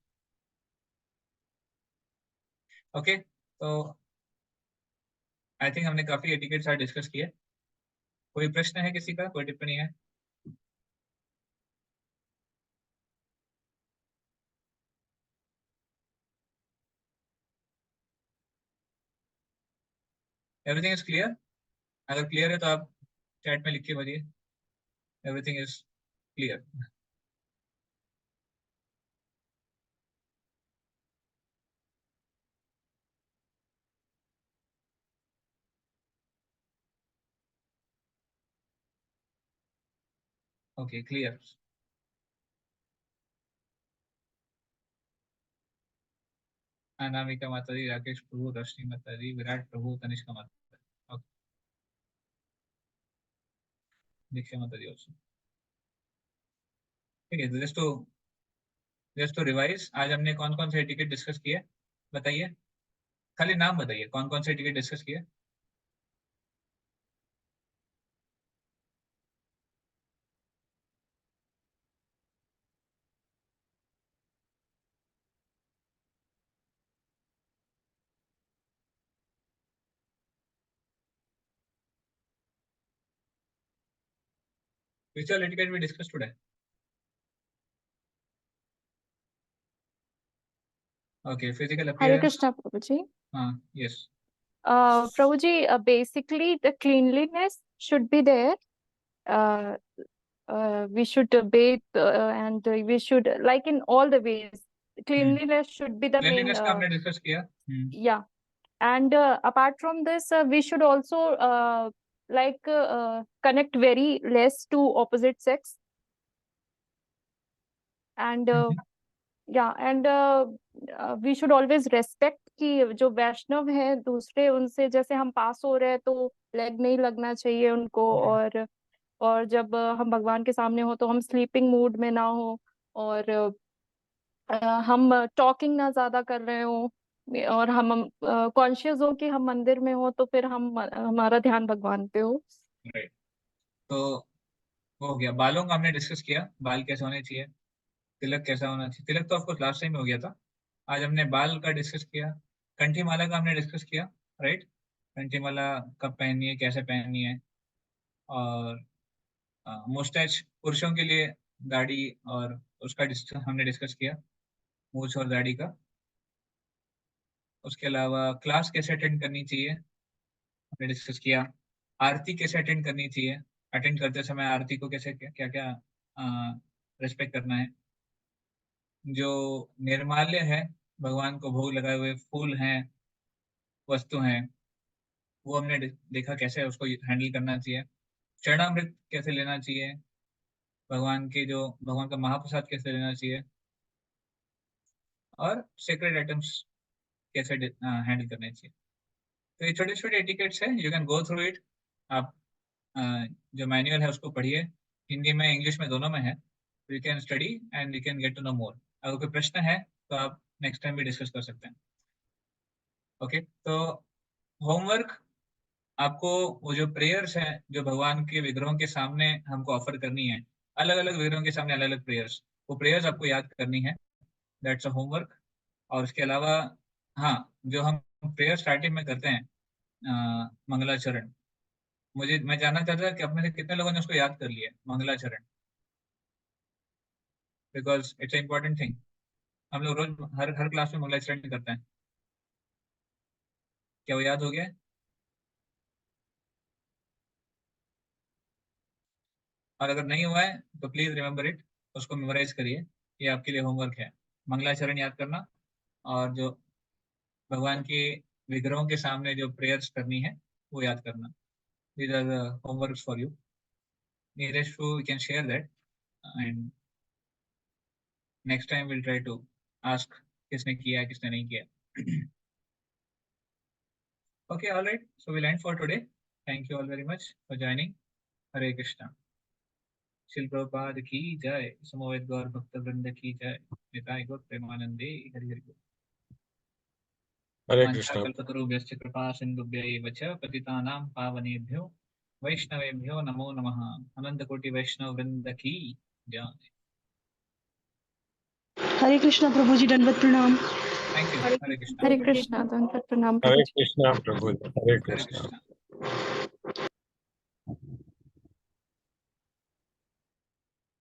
ओके, तो आई थिंक हमने काफी एटिकेट्स आज डिस्कस किए। कोई प्रश्न है किसी का, कोई टिप्पणी है? Everything is clear? अगर क्लियर है तो आप चैट में लिख के बताइए everything is clear. Okay, clear. Anamika माता दी, राकेश प्रभु, रश्मि माता दी, विराट प्रभु, तनिष्का माता दी। ओके, दीक्षा माता दी also। ठीक है, तो जस्ट टू रिवाइज, आज हमने कौन कौन से टिकट डिस्कस किए, बताइए। खाली नाम बताइए, कौन कौन से टिकट डिस्कस किए। Which all ticket we discuss today? Okay, physical Hare appearance. Krishna, Prabhuji. हाँ, yes. Prabhuji, basically the cleanliness should be there. Uh, we should bathe and we should, like in all the ways, cleanliness should be the main. Cleanliness का हमने discuss किया। Yeah. And apart from this, we should also connect very less to opposite sex. And yeah, and we should always respect कि जो वैष्णव है दूसरे, उनसे जैसे हम पास हो रहे हैं तो लेग नहीं लगना चाहिए उनको। और जब हम भगवान के सामने हो तो हम स्लीपिंग मूड में ना हो, और हम टॉकिंग ना ज्यादा कर रहे हो, और हम कॉन्शियस हो कि हम मंदिर में हो, तो फिर हम हमारा ध्यान भगवान पे हो। राइट, तो वो हो गया। बालों का हमने डिस्कस किया, बाल कैसे होने चाहिए, तिलक कैसा होना चाहिए। तिलक तो ऑफकोर्स लास्ट टाइम हो गया था। आज हमने बाल का डिस्कस किया। कंठी माला का हमने डिस्कस किया, राइट। कंठी माला कब पहननी है, कैसे पहननी है। और मुस्टैच पुरुषों के लिए, दाढ़ी और उसका हमने डिस्कस किया, मूछ और दाढ़ी का। उसके अलावा क्लास कैसे अटेंड करनी चाहिए हमने डिस्कस किया। आरती कैसे अटेंड करनी चाहिए, अटेंड करते समय आरती को कैसे, क्या क्या रिस्पेक्ट करना है। जो निर्माल्य है, भगवान को भोग लगाए हुए फूल हैं, वस्तु हैं वो हमने देखा कैसे उसको हैंडल करना चाहिए, चरणामृत कैसे लेना चाहिए, भगवान का महाप्रसाद कैसे लेना चाहिए, और सेक्रेड आइटम्स कैसे हैंडल करने चाहिए। तो ये छोटे छोटे एटिकेट्स है, you can go through it. आप जो मैनुअल है उसको पढ़िए, हिंदी में इंग्लिश में दोनों में है, तो you can study and you can get to know more. अगर कोई प्रश्न है तो आप नेक्स्ट टाइम भी डिस्कस कर सकते हैं। ओके, तो होमवर्क आपको वो जो प्रेयर्स हैं जो भगवान के विग्रहों के सामने हमको ऑफर करनी है, अलग अलग विग्रहों के सामने अलग अलग प्रेयर्स, वो प्रेयर्स आपको याद करनी है, दैट्स अ होमवर्क। और उसके अलावा हाँ, जो हम प्रेयर स्टार्टिंग में करते हैं मंगलाचरण, मैं जानना चाहता था कि अपने से कितने लोगों ने उसको याद कर लिया मंगलाचरण, बिकॉज इट्स इंपॉर्टेंट थिंग। हम लोग रोज हर हर क्लास में मंगलाचरण करते हैं, क्या वो याद हो गया है? और अगर नहीं हुआ है तो प्लीज रिमेम्बर इट, उसको मेमोराइज करिए, ये आपके लिए होमवर्क है, मंगलाचरण याद करना और जो भगवान के विग्रहों के सामने जो प्रेयर्स करनी है वो याद करना। These are the homeworks for you. Neeraj, you can share that and next time will try to ask किसने किया किसने नहीं किया। Okay, all right, so we'll end for today. Thank you all very much for joining. Hare Krishna. शिल प्रभुपाद की जय, समवेत गौर भक्त वृंद की जय, निताय गौर प्रेमानंदे, हरि हरि बोल। हरे वाञ्छा कृष्णा। कल्पतरुभ्यश्च कृपा सिन्धुभ्यैव च पतितानां पावनेभ्यो वैष्णवेभ्यो नमो नमः। अनंत कोटि वैष्णव वृंद की जय। हरे कृष्णा प्रभु जी, दंडवत प्रणाम। Thank you. Hare Krishna. Hare Krishna, Dandavat Pranam Hare Prabhuji. Krishna Prabhu ji, Hare Hare Krishna. Krishna.